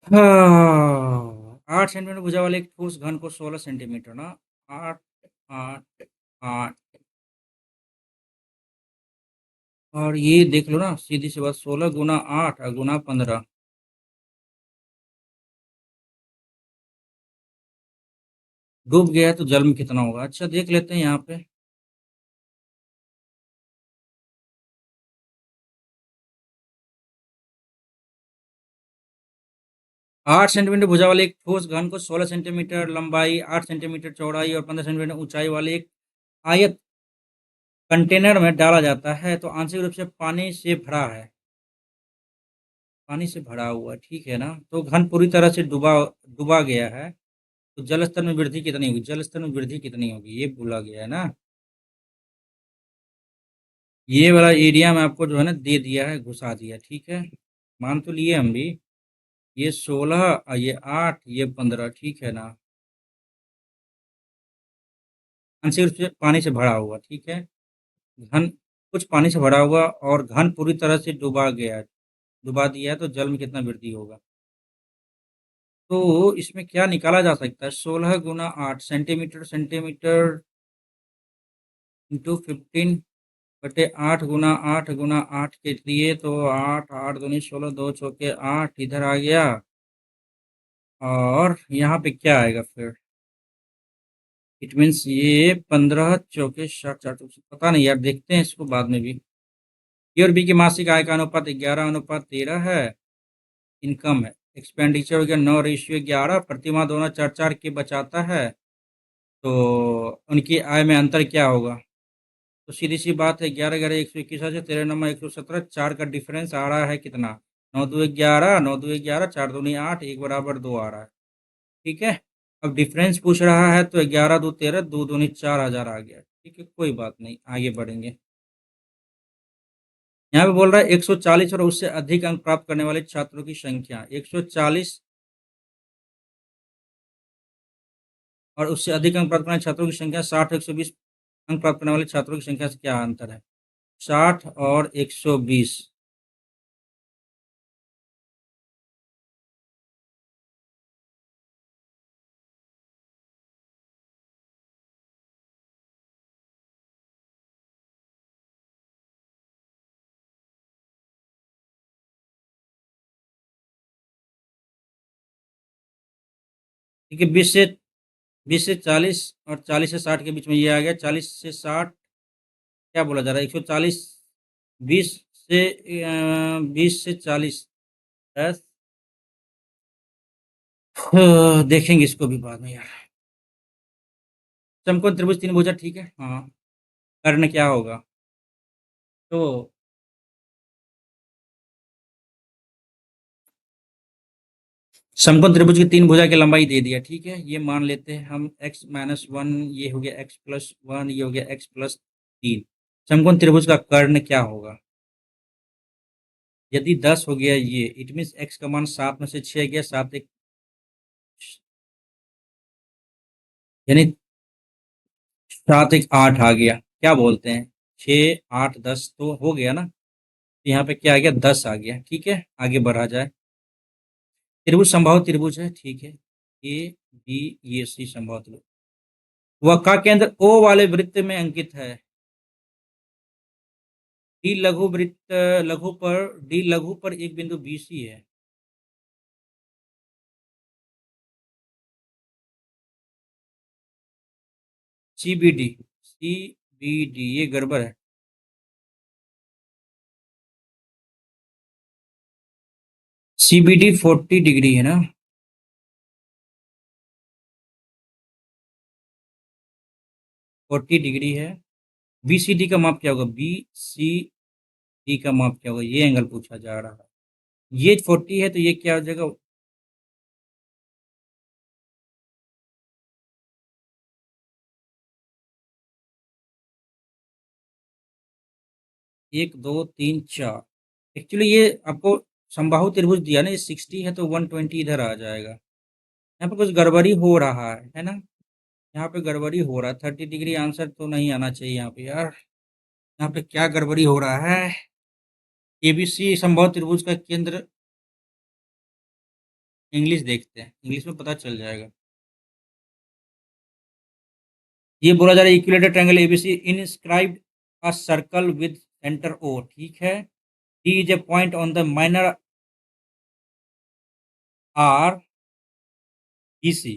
S1: हाँ, 8 सेंटीमीटर भुजा वाले एक ठोस घन को 16 सेंटीमीटर ना, 8 8 8, और ये देख लो ना, सीधी सी बात, 16 × 8 और गुना 15, डूब गया है तो जल में कितना होगा? अच्छा देख लेते हैं यहाँ पे। 8 सेंटीमीटर भुजा वाले एक ठोस घन को 16 सेंटीमीटर लंबाई, 8 सेंटीमीटर चौड़ाई और 15 सेंटीमीटर ऊंचाई वाले एक आयत कंटेनर में डाला जाता है, तो आंशिक रूप से पानी से भरा है, पानी से भरा हुआ। ठीक है ना, तो घन पूरी तरह से डूबा डूबा गया है, तो जल स्तर में वृद्धि कितनी होगी? जल स्तर में वृद्धि कितनी होगी, ये बोला गया है ना। ये वाला एरिया में आपको जो है ना दे दिया है, घुसा दिया। ठीक है, मान तो लिए हम भी, ये 16 और ये 8, ये 15। ठीक है ना, आंशिक रूप से पानी से भरा हुआ। ठीक है, घन कुछ पानी से भरा हुआ और घन पूरी तरह से डूबा गया है, डुबा दिया है, तो जल में कितना वृद्धि होगा? तो इसमें क्या निकाला जा सकता है? 16 × 8 सेंटीमीटर, सेंटीमीटर इंटू 15/8 × 8 × 8 के लिए, तो 8 8 दूनी 16, 2 चौके 8, इधर आ गया। और यहाँ पे क्या आएगा फिर? इट मीन्स ये 15 चौके 60, 4 पता नहीं यार, देखते हैं इसको बाद में भी। ए और बी की मासिक आय का अनुपात 11:13 है। इनकम है, एक्सपेंडिचर हो गया 9:11, प्रतिमाह दोनों 4 4 के बचाता है, तो उनकी आय में अंतर क्या होगा? तो सीधी सी बात है, 11 11 121 से 13 नंबर 117, 4 का डिफरेंस आ रहा है कितना? 9 2 11, 9 2 11, 4 दूनी 8, 1 बराबर 2 आ रहा है। ठीक है, अब डिफरेंस पूछ रहा है, तो 11 2 13, 2 दूनी 4,000 आ गया। ठीक है, कोई बात नहीं, आगे बढ़ेंगे। यहाँ पे बोल रहा है 140 और उससे अधिक अंक प्राप्त करने वाले छात्रों की संख्या, 140 और उससे अधिक अंक प्राप्त करने वाले छात्रों की संख्या, 60 120 अंक प्राप्त करने वाले छात्रों की संख्या से क्या अंतर है? 60 और 120। ठीक है, 20 से 40 और 40 से 60 के बीच में ये आ गया। 40 से 60 क्या बोला जा रहा है? 140। 20 से 40 10। देखेंगे इसको भी बाद में यार। समकोण त्रिभुज तीन भुजा, ठीक है। हाँ, कर्ण क्या होगा? तो समकोण त्रिभुज की तीन भुजा की लंबाई दे दिया, ठीक है। ये मान लेते हैं हम x-1, ये हो गया x+1, ये हो गया x+3। समकोण त्रिभुज का कर्ण क्या होगा? यदि 10 हो गया ये, इट मीन्स x का मान 7 में से 6 गया, 7 एक, यानी 7 एक 8 आ गया। क्या बोलते हैं? 6 8 10 तो हो गया ना। तो यहाँ पे क्या आ गया? 10 आ गया, ठीक है। आगे बढ़ा जाए। त्रिभुज समबाहु त्रिभुज है, ठीक है। ए बी, ये सी समबाहु त्रिभुज। वह का केंद्र ओ वाले वृत्त में अंकित है। डी लघु वृत्त, डी लघु पर एक बिंदु बी सी है। C B D, C B D ये गड़बड़ है। सी बी डी 40 डिग्री है ना? 40 डिग्री है। बी सी डी का माप क्या होगा? बी सी डी का माप क्या होगा? ये एंगल पूछा जा रहा है। ये 40 है तो ये क्या हो जाएगा? 1 2 3 4। एक्चुअली ये आपको समबाहु त्रिभुज दिया ना, ये 60 है तो 120 इधर आ जाएगा। यहाँ पे कुछ गड़बड़ी हो रहा है ना? यहाँ पे गड़बड़ी हो रहा है। 30 डिग्री आंसर तो नहीं आना चाहिए यहाँ पे यार। यहाँ पे क्या गड़बड़ी हो रहा है? एबीसी समबाहु त्रिभुज का केंद्र, इंग्लिश देखते हैं, इंग्लिश में पता चल जाएगा। ये बोला जा रहा है equilateral triangle ABC inscribed a circle with centre O, ठीक है। D is a point on the minor arc B C.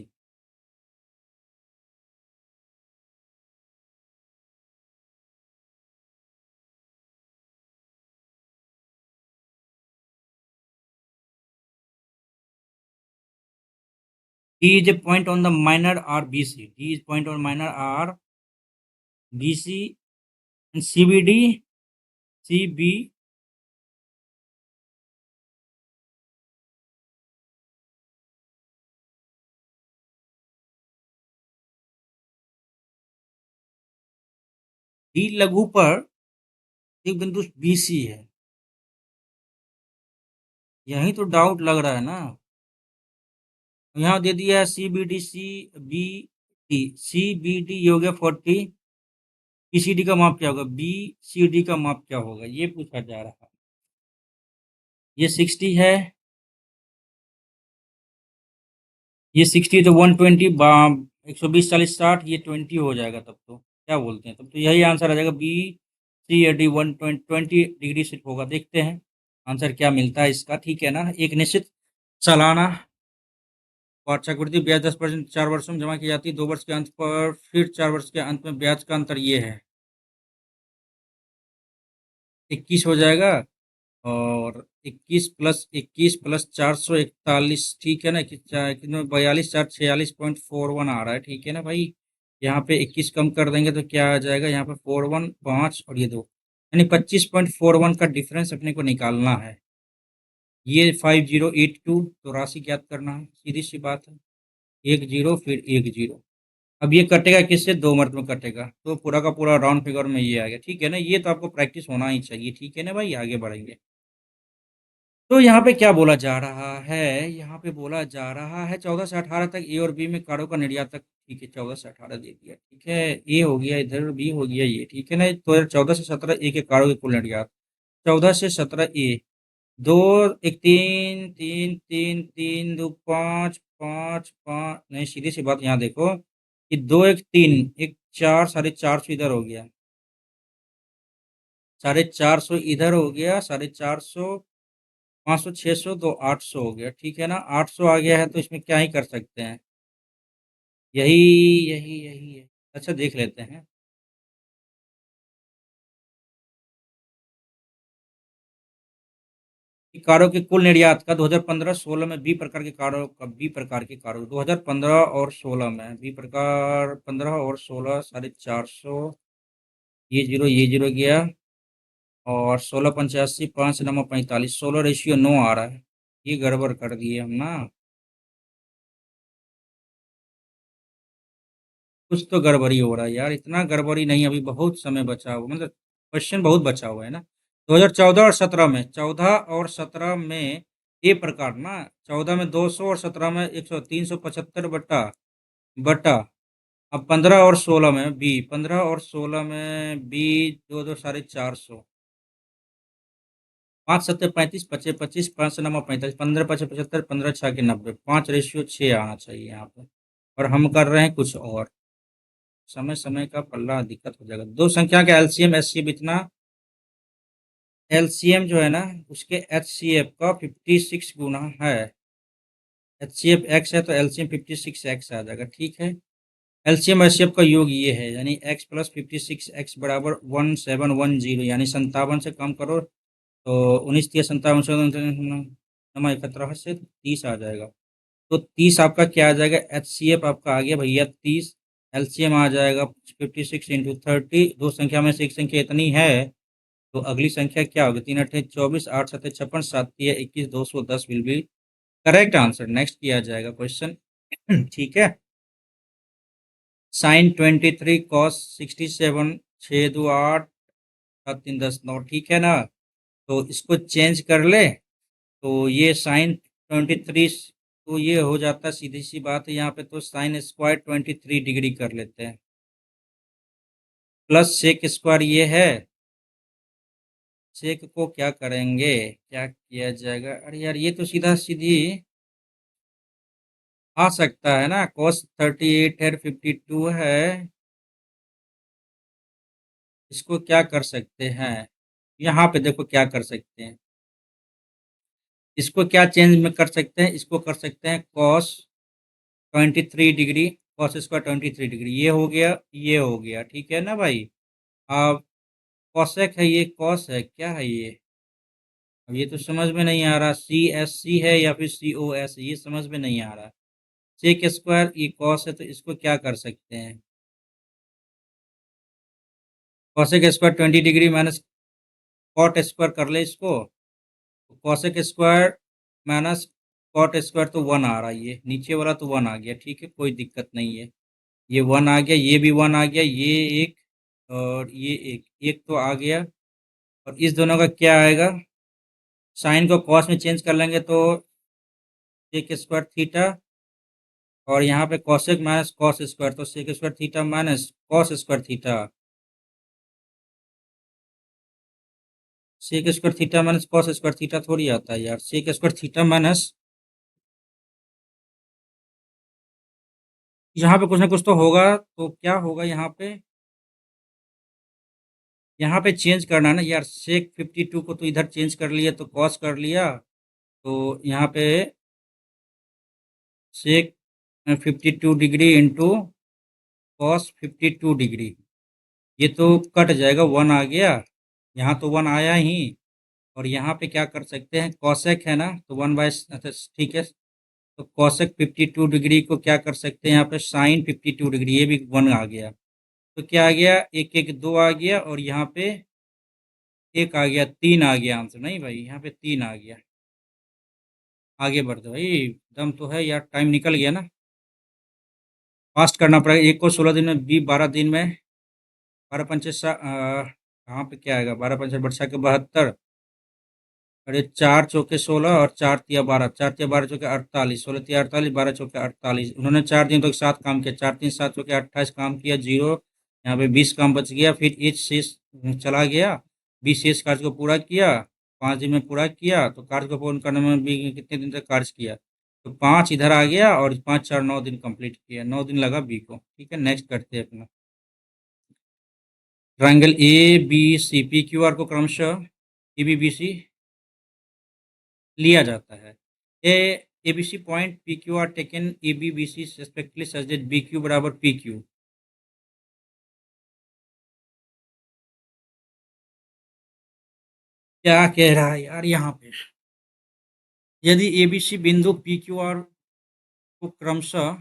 S1: D is a point on the minor arc B C, D is point on minor arc B C, C B D, C B D लघु पर एक बिंदु B C है। यही तो doubt लग रहा है ना। यहाँ दे दिया C B D, C B D, C B D ये हो गया 40। बी सी डी का माप क्या होगा? बी सी डी का माप क्या होगा ये पूछा जा रहा है। ये 60 है, ये 60 तो 120, 120 40 60, ये 20 हो जाएगा तब तो। क्या बोलते हैं? तब तो यही आंसर आ जाएगा, B C A D 120 degree से होगा। देखते हैं आंसर क्या मिलता है इसका, ठीक है ना। एक निश्चित सालाना वार्षिक ब्याज 10% 4 वर्षों में जमा की जाती है। 2 वर्ष के अंत पर फिर 4 वर्ष के अंत में ब्याज का अंतर ये है, 21 हो जाएगा। और 21 + 21 + 441, ठीक है ना। कितने? 42 4 46.41 आ रहा है, ठीक है ना भाई। यहाँ पे 21 कम कर देंगे तो क्या आ जाएगा? यहाँ पे 41 5 और ये 2, यानी 25.41 का डिफरेंस अपने को निकालना है। ये 5082 तो राशि ज्ञात करना है, सीधी सी बात है। 10 फिर 10। अब ये कटेगा किससे? 2 मर्द में कटेगा, तो पूरा का पूरा राउंड फिगर में ये आ गया, ठीक है ना। ये तो आपको प्रैक्टिस होना ही चाहिए, ठीक है ना भाई। आगे बढ़ेंगे। तो यहाँ पे क्या बोला जा रहा है? यहाँ पे बोला जा रहा है 14 से 18 तक ए और बी में कारों का निर्यातक, ठीक है। 14 से 18 दे दिया, ठीक है। ए हो गया इधर, बी हो गया ये, ठीक है ना। तो 14 से 17 ए के कारों के कुल निर्यात। 14 से 17 ए, दो, एक, तीन तीन तीन, तीन दो पाँच, पाँच पाँच, नहीं सीधी सी बात। यहाँ देखो कि दो एक तीन, एक चार, 450 इधर हो गया, 450 इधर हो गया, 450, 500 600 तो 800 हो गया, ठीक है ना। 800 आ गया है तो इसमें क्या ही कर सकते हैं। यही यही यही है। अच्छा देख लेते हैं। कि कारों के कुल निर्यात का 2015-16 में बी प्रकार के कारों 2015 और 16 में बी प्रकार 15 और 16 450, ये जीरो गया, और 16 85 5 9 45 16:9 आ रहा है। ये गड़बड़ कर दिए हम ना। कुछ तो गड़बड़ी हो रहा है यार, इतना गड़बड़ी नहीं, अभी बहुत समय बचा हुआ, मतलब क्वेश्चन बहुत बचा हुआ है ना। 2014 और 17 में, 14 और 17 में ए प्रकार ना, 14 में 200 और 17 में 100, 375 बटा बटा। अब 15 और 16 में बी, 15 और 16 में बी, दो दो 450, 5 7 35 25 25, 5 9 45, 15 5 75, 15 6 90, 5:6 आना चाहिए यहाँ पे। और हम कर रहे हैं कुछ और। समय समय का पल्ला दिक्कत हो जाएगा। दो संख्या का एलसीएम एचसीएफ इतना, एलसीएम जो है ना, उसके एचसीएफ का 56 गुना है। एचसीएफ एक्स है तो एलसीएम 56 एक्स आ जाएगा, ठीक है। एलसीएम एचसीएफ का योग ये है, यानी एक्स प्लस 56 एक्स बराबर 1710, यानी 57 से कम करो तो 19 3 57 से 30 आ जाएगा। तो 30 आपका क्या आ जाएगा, एचसीएफ आपका आ गया भैया 30। एलसीएम आ जाएगा 56 × 30। दो संख्या में से एक संख्या इतनी है, तो अगली संख्या क्या होगी, 3 8 24, 8 7 56, 7 21, 210 will be correct answer. Next किया जाएगा क्वेश्चन। ठीक है। साइन 23 कॉस 67, 6 2 8, 7 3 10 9, ठीक है ना। तो इसको चेंज कर ले, तो ये साइन 23, तो ये हो जाता है, सीधी सी बात है यहाँ पे, तो साइन स्क्वायर 23 डिग्री कर लेते हैं, प्लस सेक स्क्वायर ये है। सेक को क्या करेंगे, क्या किया जाएगा, अरे यार ये तो सीधा सीधी आ सकता है ना, cos 38 है, 52 है, इसको क्या कर सकते हैं, यहाँ पे देखो क्या कर सकते हैं, इसको क्या चेंज में कर सकते हैं, इसको कर सकते हैं cos 23 degree, cos square 23 degree, ये हो गया, ये हो गया, ठीक है ना भाई। अब कॉसेक है, ये कॉस है, क्या है ये, अब ये तो समझ में नहीं आ रहा, सी एस सी है या फिर सी ओ एस, ये समझ में नहीं आ रहा। सेक स्क्वायर ये कॉस है, तो इसको क्या कर सकते हैं, cosec square 20 degree minus cot square कर ले इसको, तो cosec square minus cot square तो 1 आ रहा है, ये नीचे वाला तो 1 आ गया, ठीक है, कोई दिक्कत नहीं है। ये 1 आ गया, ये भी 1 आ गया, ये एक और ये एक, एक तो आ गया। और इस दोनों का क्या आएगा, साइन को कॉस में चेंज कर लेंगे तो सेक स्क्वायर थीटा, और यहाँ पे कॉसेक माइनस कॉस स्क्वायर, तो sec square theta minus cos square theta, sec square theta minus cos square theta थोड़ी आता है यार, सेक स्क्वायर थीटा माइनस, यहाँ पे कुछ ना कुछ तो होगा, तो क्या होगा यहाँ पे चेंज करना है ना यार, सेक 52 को तो इधर चेंज कर लिया तो कॉस कर लिया, तो यहाँ पे सेक 52 डिग्री इंटू कॉस 52 डिग्री, ये तो कट जाएगा, 1 आ गया, यहाँ तो 1 आया ही। और यहाँ पे क्या कर सकते हैं, कॉसेक है ना, तो 1 बाय, अच्छा ठीक है, तो कॉसेक 52 डिग्री को क्या कर सकते हैं, यहाँ पे साइन 52 डिग्री, ये भी 1 आ गया, तो क्या आ गया, एक एक 2 आ गया, और यहाँ पे एक आ गया, 3 आ गया आंसर, नहीं भाई यहाँ पे 3 आ गया। आगे बढ़ दो भाई, दम तो है यार, टाइम निकल गया ना, फास्ट करना पड़ेगा, एक को 16 दिन में, बी 12 दिन में, 12 पंचे कहाँ पे क्या आएगा, 12 पंचे बट 7 के 72, अरे 4 चौके 16 और 4 तिया 12, 4 तिया 12 चौके 48, 16 तिया 48, 12 चौके 48, उन्होंने 4 दिन तक 7 काम किया, 4 3 7 चौके 28 काम किया, जीरो, यहाँ पे 20 काम बच गया, फिर एच शेष चला गया, 20 शेष कार्य को पूरा किया, 5 दिन में पूरा किया, तो कार्य को पूर्ण करने में भी कितने दिन तक कार्य किया, तो 5 इधर आ गया, और 5 4 9 दिन कंप्लीट किया, 9 दिन लगा बी को, ठीक है। नेक्स्ट करते हैं अपना, triangle A B C P Q R को क्रमशः ए बी बी सी लिया जाता है। ए ABC point PQ are taken ABBC respectively such that BQ बराबर PQ। क्या कह रहा है यार यहाँ पे? यदि ABC बिंदु PQR को क्रमशः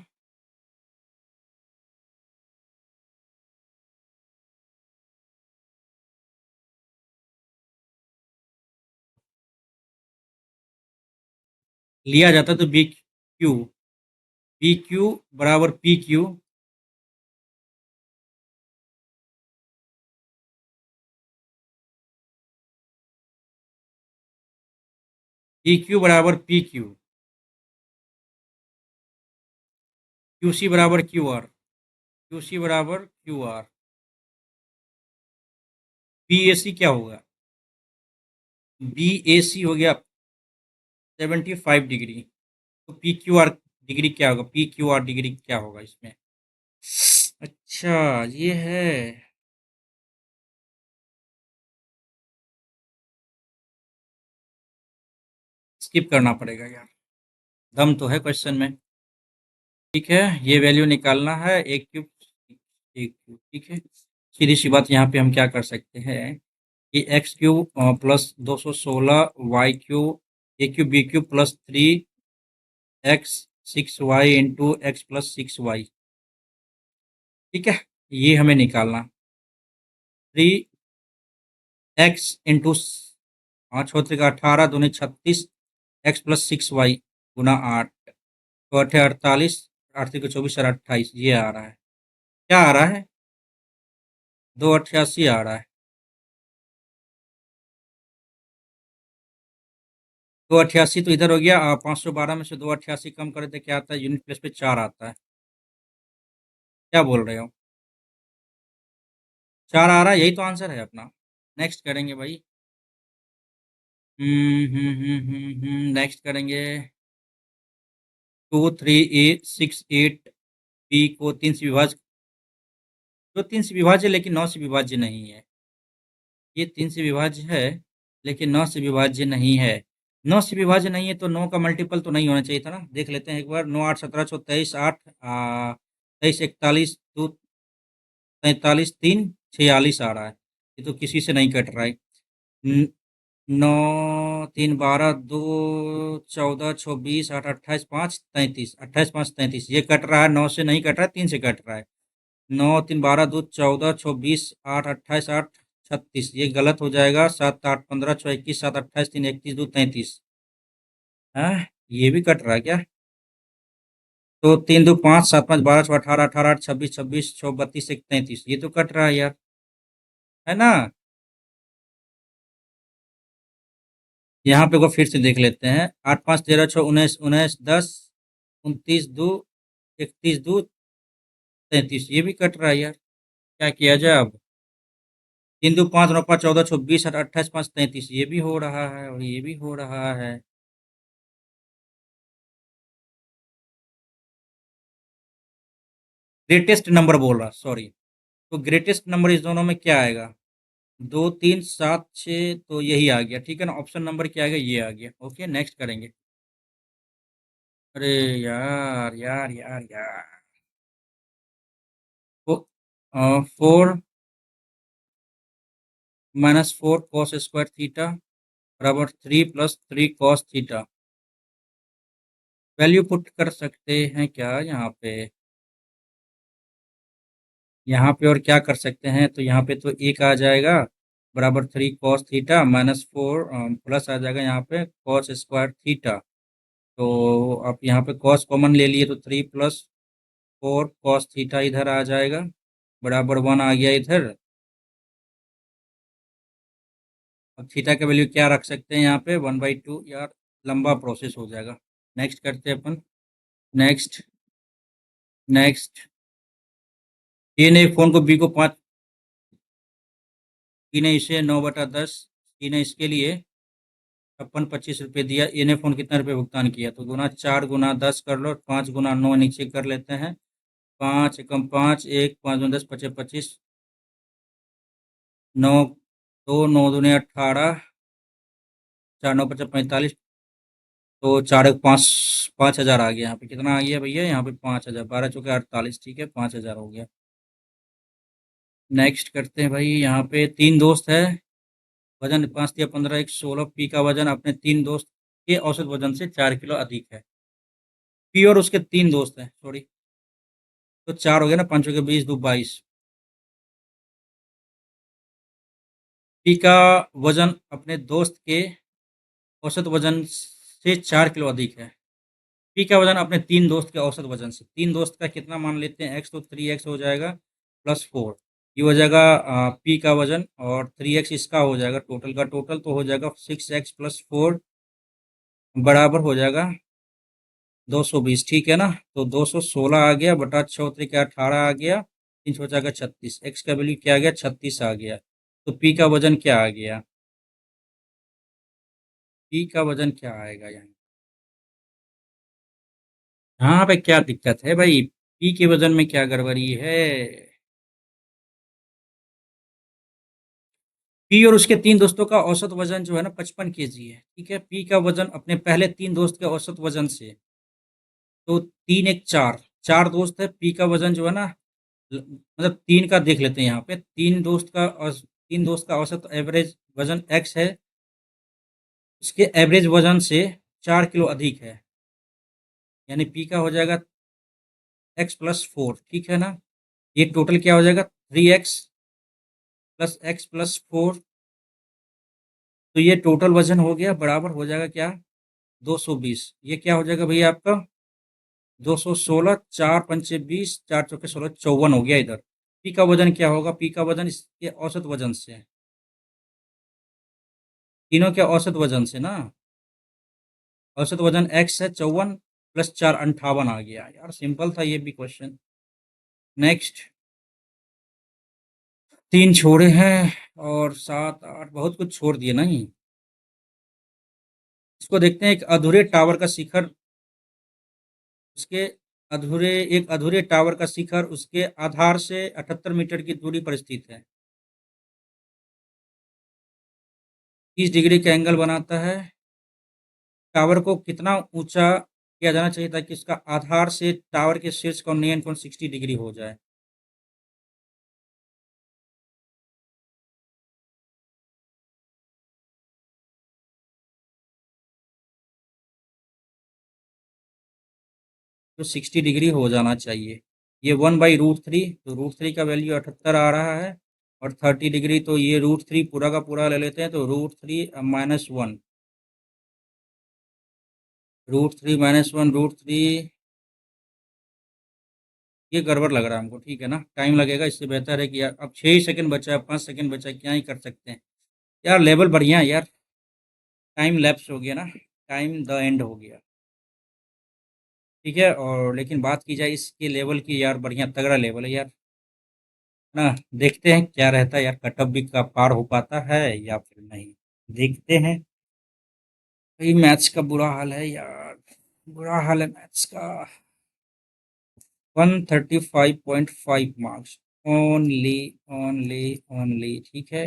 S1: लिया जाता तो BQ बराबर PQ PQ बराबर PQ QC बराबर QR QC बराबर QR BAC क्या होगा? BAC हो गया 75 डिग्री। तो PQR डिग्री क्या होगा? PQR डिग्री क्या होगा इसमें? अच्छा ये है। स्किप करना पड़ेगा यार, दम तो है क्वेश्चन में। ठीक है, ये वैल्यू निकालना है एक क्यूब एक क्यूब। ठीक है, सीधी सी बात, यहाँ पे हम क्या कर सकते हैं कि X cube plus 216 Y cube A cube B cube plus 3x6y into X plus 6y। ठीक है, ये हमें निकालना 3x इंटू 5 18 दूनी 36 एक्स प्लस 6y गुना 8 तो 48 8 को 24 और 28 ये आ रहा है। क्या आ रहा है? 288 आ रहा है। 288 तो इधर हो गया। 512 में से 288 कम करे तो क्या आता है? यूनिट प्लेस पे 4 आता है। क्या बोल रहे हो? 4 आ रहा है, यही तो आंसर है अपना। नेक्स्ट करेंगे भाई। नेक्स्ट करेंगे 23868 बी को 3 से विभाज्य, जो 3 से विभाज्य लेकिन 9 से विभाज्य नहीं है। ये 3 से विभाज्य है लेकिन 9 से विभाज्य नहीं है। 9 से विभाज्य नहीं है तो 9 का मल्टीपल तो नहीं होना चाहिए था ना। देख लेते हैं एक बार। 9 8 17 23 8 23 41 2 43 3 46 आ रहा है। ये तो किसी से नहीं कट रहा है। 9 3 12 2 14 24 8 28 5 33 28 5 33 ये कट रहा है। 9 से नहीं कट रहा है, 3 से कट रहा है। 9 3 12 2 14 24 8 28 8 36 ये गलत हो जाएगा। 7 8 15 6 21 7 28 3 31 2 33। हाँ, ये भी कट रहा है क्या? तो 3 2 5 7 5 12 6 18 18 8 26 26 6 32 1 33 ये तो कट रहा है यार, है ना। यहाँ पे को फिर से देख लेते हैं। 8 5 13 6 19 19 10 29 2 31 2 33 ये भी कट रहा है यार। क्या किया जाए अब? 3 2 5 9 5 14 26 28 5 33 ये भी हो रहा है और ये भी हो रहा है। ग्रेटेस्ट नंबर बोल रहा, सॉरी। तो ग्रेटेस्ट नंबर इस दोनों में क्या आएगा? 2 3 7 6 तो यही आ गया। ठीक है ना, ऑप्शन नंबर क्या आएगा? ये आ गया। ओके, नेक्स्ट करेंगे। अरे यार यार यार यार। तो 4 -4 cos स्क्वायर थीटा बराबर 3 + 3 cos थीटा। वैल्यू पुट कर सकते हैं क्या यहाँ पे? यहाँ पे और क्या कर सकते हैं? तो यहाँ पे तो एक आ जाएगा बराबर 3 cos थीटा -4 प्लस आ जाएगा यहाँ पे cos स्क्वायर थीटा। तो आप यहाँ पे cos कॉमन ले लिए तो 3 + 4 cos थीटा इधर आ जाएगा बराबर 1 आ गया इधर। अब थीटा का वैल्यू क्या रख सकते हैं यहाँ पे? 1/2 यार, लंबा प्रोसेस हो जाएगा। नेक्स्ट करते हैं अपन। Next next. ए ने फोन को बी को 5, बी ने इसे 9/10, सी ने इसके लिए 56 25 रुपये दिया। ए ने फोन कितना रुपये भुगतान किया? तो गुना 4 गुना 10 कर लो, 5 गुना 9 नीचे कर लेते हैं। 5 एकम 5 1 5 दूनी 10 25 25 9 2 9 दूनी 18 4 9 55 45 तो 4 5 5,000 आ गया यहाँ पे। कितना आ गया भैया यहाँ पे? 5,000, 12 चौके 48, ठीक है, 5,000 हो गया। नेक्स्ट करते हैं भाई। यहाँ पे 3 दोस्त है, वजन 5 या 15 एक 16। पी का वजन अपने 3 दोस्त के औसत वजन से 4 किलो अधिक है। पी और उसके 3 दोस्त हैं, सॉरी, तो 4 हो गया ना, 5 के 20, 2 22। पी का वजन अपने दोस्त के औसत वजन से 4 किलो अधिक है। पी का वजन अपने 3 दोस्त के औसत वजन से, 3 दोस्त का कितना मान लेते हैं? एक्स, तो 3x हो जाएगा प्लस 4। ये हो जाएगा पी का वजन, और 3x इसका हो जाएगा, टोटल का टोटल तो हो जाएगा 6x प्लस 4 बराबर हो जाएगा 220, ठीक है ना। तो 216 आ गया बटा 6 के 18 आ गया, 3 हो जाएगा 36। एक्स का वैल्यू क्या आ गया? 36 आ गया। तो पी का वजन क्या आ गया? पी का वजन क्या आएगा यहाँ? यहाँ पे क्या दिक्कत है भाई? पी के वजन में क्या गड़बड़ी है? पी और उसके 3 दोस्तों का औसत वजन जो है ना 55 kg है, ठीक है। पी का वजन अपने पहले 3 दोस्त के औसत वजन से, तो 3 एक 4, 4 दोस्त है। पी का वजन जो है ना, मतलब 3 का देख लेते हैं यहाँ पे। 3 दोस्त का औसत एवरेज वजन एक्स है, उसके एवरेज वजन से 4 किलो अधिक है, यानी पी का हो जाएगा एक्स प्लस 4, ठीक है ना। ये टोटल क्या हो जाएगा? 3x plus x plus 4। तो ये टोटल वजन हो गया, बराबर हो जाएगा क्या? 220। ये क्या हो जाएगा भैया आपका? 216, 4 पंचे 20, 4 चौके 16, 54 हो गया इधर। पी का वजन क्या होगा? पी का वजन इसके औसत वजन से है, तीनों के औसत वजन से ना। औसत वजन एक्स है 54, प्लस 4 58 आ गया। यार सिंपल था ये भी क्वेश्चन। नेक्स्ट। 3 छोड़े हैं और 7 8 बहुत कुछ छोड़ दिए नहीं। इसको देखते हैं। उसके एक अधूरे टावर का शिखर उसके आधार से 78 मीटर की दूरी पर स्थित है। 30 डिग्री का एंगल बनाता है। टावर को कितना ऊंचा किया जाना चाहिए ताकि इसका आधार से टावर के शीर्ष का उन्नयन कोण 60 डिग्री हो जाए? तो 60 डिग्री हो जाना चाहिए। ये 1/√3, तो √3 का वैल्यू 78 आ रहा है, और 30 डिग्री, तो ये √3 पूरा का पूरा ले लेते हैं, तो √3 -1, √3 -1, √3। ये गड़बड़ लग रहा है हमको, ठीक है ना। टाइम लगेगा, इससे बेहतर है कि यार अब 6 ही सेकंड बचा है, 5 सेकंड बचा है, क्या ही कर सकते हैं। यार लेवल बढ़िया है यार। टाइम लैप्स हो गया ना, टाइम द एंड हो गया, ठीक है। और लेकिन बात की जाए इसके लेवल की, यार बढ़िया तगड़ा लेवल है यार ना। देखते हैं क्या रहता है यार, कटअप भी का पार हो पाता है या फिर नहीं, देखते हैं। भाई मैथ्स का बुरा हाल है यार, बुरा हाल है मैथ्स का। 135.5 मार्क्स ओनली, ओनली, ओनली, ठीक है।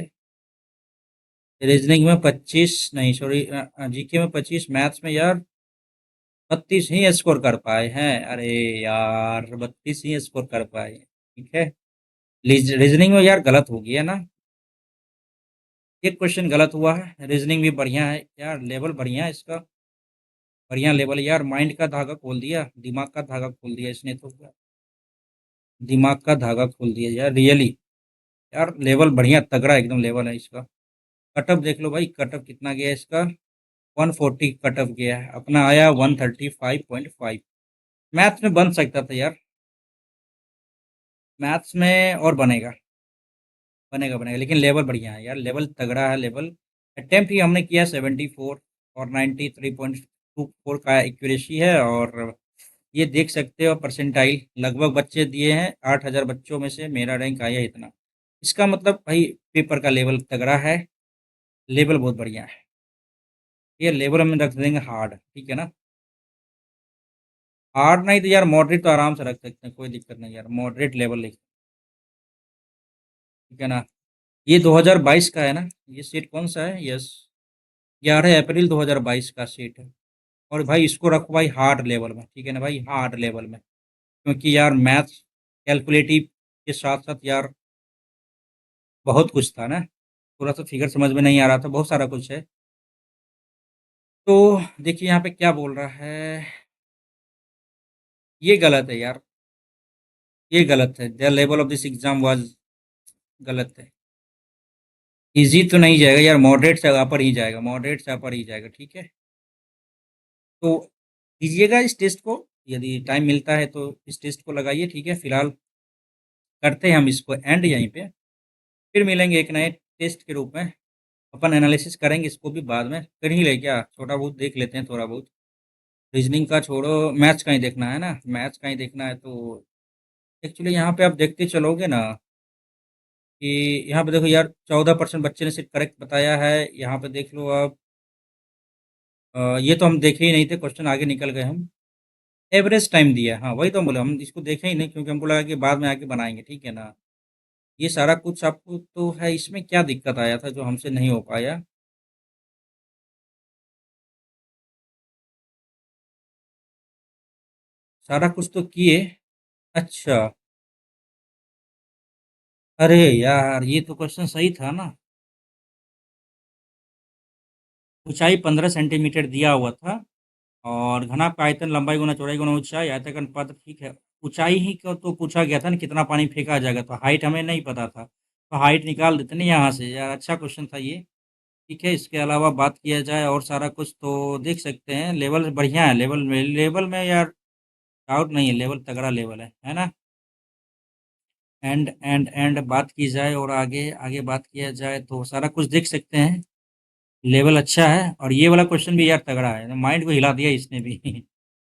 S1: रीजनिंग में 25 नहीं, सॉरी, जीके में 25, मैथ्स में यार 32 ही स्कोर कर पाए हैं। अरे यार 32 ही स्कोर कर पाए हैं, ठीक है। रीजनिंग में यार गलत हो गया ना, एक क्वेश्चन गलत हुआ है। रीजनिंग भी बढ़िया है यार, लेवल बढ़िया है इसका, बढ़िया लेवल है यार। माइंड का धागा खोल दिया, दिमाग का धागा खोल दिया इसने तो, दिमाग का धागा खोल दिया यार रियली। यार लेवल बढ़िया तगड़ा एकदम लेवल है इसका। कटअप देख लो भाई, कटअप कितना गया है इसका? 140 कटअप गया है, अपना आया 135.5। मैथ्स में बन सकता था यार, मैथ्स में और बनेगा, बनेगा बनेगा, लेकिन लेवल बढ़िया है यार, लेवल तगड़ा है लेवल। अटेम्प्ट ही हमने किया 74, और 93.24 का एक्यूरेसी है। और ये देख सकते हो परसेंटाइल लगभग बच्चे दिए हैं, 8,000 बच्चों में से मेरा रैंक आया इतना। इसका मतलब भाई पेपर का लेवल तगड़ा है, लेवल बहुत बढ़िया है। ये लेवल हम रख देंगे हार्ड, ठीक है ना। हार्ड नहीं तो यार मॉडरेट तो आराम से रख सकते हैं, कोई दिक्कत नहीं यार, मॉडरेट लेवल लिख, ठीक है ना। ये 2022 का है ना, ये सेट कौन सा है? यस, 11 अप्रैल 2022 का सेट है। और भाई इसको रखो भाई हार्ड लेवल में, ठीक है ना भाई, हार्ड लेवल में, क्योंकि यार मैथ्स कैलकुलेटिव के साथ साथ यार बहुत कुछ था ना, थोड़ा सा फिगर समझ में नहीं आ रहा था, बहुत सारा कुछ है। तो देखिए यहाँ पे क्या बोल रहा है, ये गलत है यार, ये गलत है, the level of this exam was, गलत है। इजी तो नहीं जाएगा यार, मॉडरेट से अपर ही जाएगा, मॉडरेट से अपर ही जाएगा, ठीक है। तो कीजिएगा इस टेस्ट को, यदि टाइम मिलता है तो इस टेस्ट को लगाइए, ठीक है। फिलहाल करते हैं हम इसको एंड यहीं पे, फिर मिलेंगे एक नए टेस्ट के रूप में, अपन एनालिसिस करेंगे इसको भी बाद में, कर ही ले क्या, छोटा बहुत देख लेते हैं थोड़ा बहुत। रीजनिंग का छोड़ो, मैथ्स का ही देखना है ना, मैथ्स का ही देखना है। तो एक्चुअली यहाँ पे आप देखते चलोगे ना कि यहाँ पे देखो यार, 14% बच्चे ने सिर्फ करेक्ट बताया है, यहाँ पे देख लो आप। ये तो हम देखे ही नहीं थे, क्वेश्चन आगे निकल गए हम। एवरेज टाइम दिया है, हाँ वही तो हम बोले, हम इसको देखे ही नहीं क्योंकि हमको लगा कि बाद में आके बनाएंगे, ठीक है ना। ये सारा कुछ आपको तो है, इसमें क्या दिक्कत आया था जो हमसे नहीं हो पाया। सारा कुछ तो किए। अच्छा। अरे यार ये तो क्वेश्चन सही था ना, ऊंचाई 15 सेंटीमीटर दिया हुआ था, और घना का आयतन लंबाई गुना चौड़ाई गुना ऊंचाई आयतन का अनुपात, ठीक है। ऊंचाई ही का तो पूछा गया था ना, कितना पानी फेंका जाएगा, तो हाइट हमें नहीं पता था, तो हाइट निकाल देते ना यहाँ से यार, अच्छा क्वेश्चन था ये। ठीक है, इसके अलावा बात किया जाए और सारा कुछ तो देख सकते हैं, लेवल बढ़िया है, लेवल में यार डाउट नहीं है, लेवल तगड़ा लेवल है ना। एंड बात की जाए और आगे आगे बात किया जाए तो सारा कुछ देख सकते हैं, लेवल अच्छा है। और ये वाला क्वेश्चन भी यार तगड़ा है, माइंड को हिला दिया इसने भी।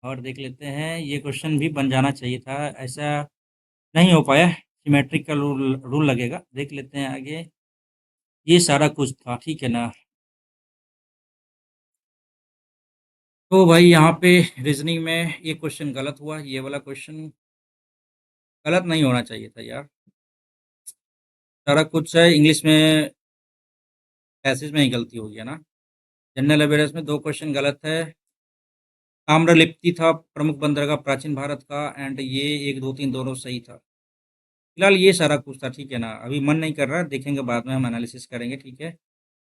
S1: और देख लेते हैं, ये क्वेश्चन भी बन जाना चाहिए था, ऐसा नहीं हो पाया, सिमेट्रिक का रूल रूल लगेगा, देख लेते हैं आगे। ये सारा कुछ था, ठीक है ना। तो भाई यहाँ पे रीजनिंग में ये क्वेश्चन गलत हुआ, ये वाला क्वेश्चन गलत नहीं होना चाहिए था यार। सारा कुछ है, इंग्लिश में पैसेज में ही गलती हो गया ना। जनरल अवेयरनेस में दो क्वेश्चन गलत है। ताम्रलिप्ति था प्रमुख बंदरगाह प्राचीन भारत का, एंड ये एक दो तीन दोनों सही था। फिलहाल ये सारा कुछ था, ठीक है ना, अभी मन नहीं कर रहा, देखेंगे बाद में, हम एनालिसिस करेंगे, ठीक है।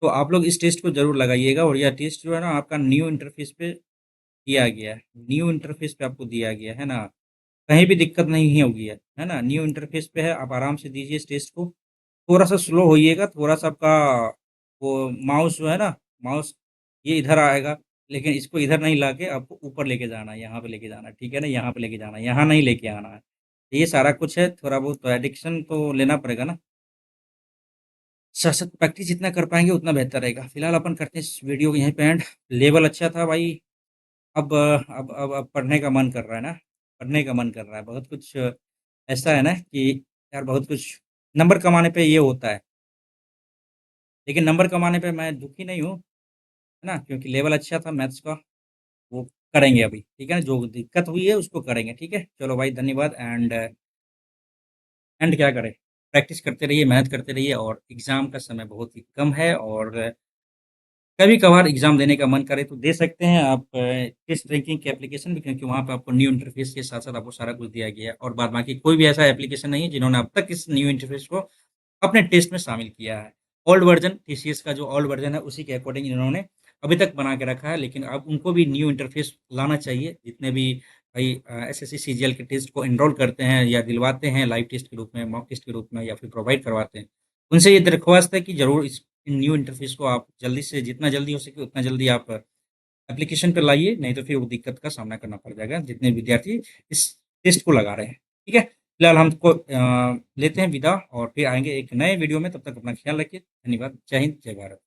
S1: तो आप लोग इस टेस्ट को जरूर लगाइएगा, और यह टेस्ट जो है ना आपका न्यू इंटरफेस पे दिया गया है, न्यू इंटरफेस पे आपको दिया गया है ना, कहीं भी दिक्कत नहीं होगी है ना, न्यू इंटरफेस पे है, आप आराम से दीजिए इस टेस्ट को। थोड़ा सा स्लो होइएगा, थोड़ा सा आपका वो माउस जो है ना, माउस ये इधर आएगा, लेकिन इसको इधर नहीं लाके आपको ऊपर लेके जाना है, यहाँ पे लेके जाना है, ठीक है ना, यहाँ पे लेके जाना है, यहाँ नहीं लेके आना है। ये सारा कुछ है, थोड़ा बहुत तो एडिक्शन तो लेना पड़ेगा ना, साथ साथ प्रैक्टिस जितना कर पाएंगे उतना बेहतर रहेगा। फिलहाल अपन करते हैं इस वीडियो को यहीं पे एंड। लेवल अच्छा था भाई। अब पढ़ने का मन कर रहा है ना, पढ़ने का मन कर रहा है, बहुत कुछ ऐसा है ना कि यार बहुत कुछ नंबर कमाने पे ये होता है, लेकिन नंबर कमाने पे मैं दुखी नहीं हूँ, है ना, क्योंकि लेवल अच्छा था मैथ्स का। वो करेंगे अभी, ठीक है ना, जो दिक्कत हुई है उसको करेंगे, ठीक है। चलो भाई धन्यवाद, एंड क्या करें, प्रैक्टिस करते रहिए, मेहनत करते रहिए, और एग्ज़ाम का समय बहुत ही कम है, और कभी कभार एग्जाम देने का मन करे तो दे सकते हैं आप टेस्ट रैंकिंग के एप्लीकेशन भी, क्योंकि वहाँ पे आपको न्यू इंटरफेस के साथ साथ आपको सारा कुछ दिया गया है, और बाद बाकी कोई भी ऐसा एप्लीकेशन नहीं है जिन्होंने अब तक इस न्यू इंटरफेस को अपने टेस्ट में शामिल किया है। ओल्ड वर्जन टीसीएस का जो ओल्ड वर्जन है उसी के अकॉर्डिंग इन्होंने अभी तक बना के रखा है, लेकिन अब उनको भी न्यू इंटरफेस लाना चाहिए, जितने भी भाई एस एस सी सी जी एल के टेस्ट को एनरोल करते हैं या दिलवाते हैं लाइव टेस्ट के रूप में, मॉक टेस्ट के रूप में, या फिर प्रोवाइड करवाते हैं, उनसे ये दरख्वास्त है कि ज़रूर इस न्यू इंटरफेस को आप जल्दी से, जितना जल्दी हो सके उतना जल्दी आप एप्लीकेशन पे लाइए, नहीं तो फिर वो दिक्कत का सामना करना पड़ जाएगा जितने विद्यार्थी इस टेस्ट को लगा रहे हैं, ठीक है। फिलहाल हमको लेते हैं विदा, और फिर आएंगे एक नए वीडियो में, तब तक अपना ख्याल रखिए, धन्यवाद, जय हिंद, जय भारत।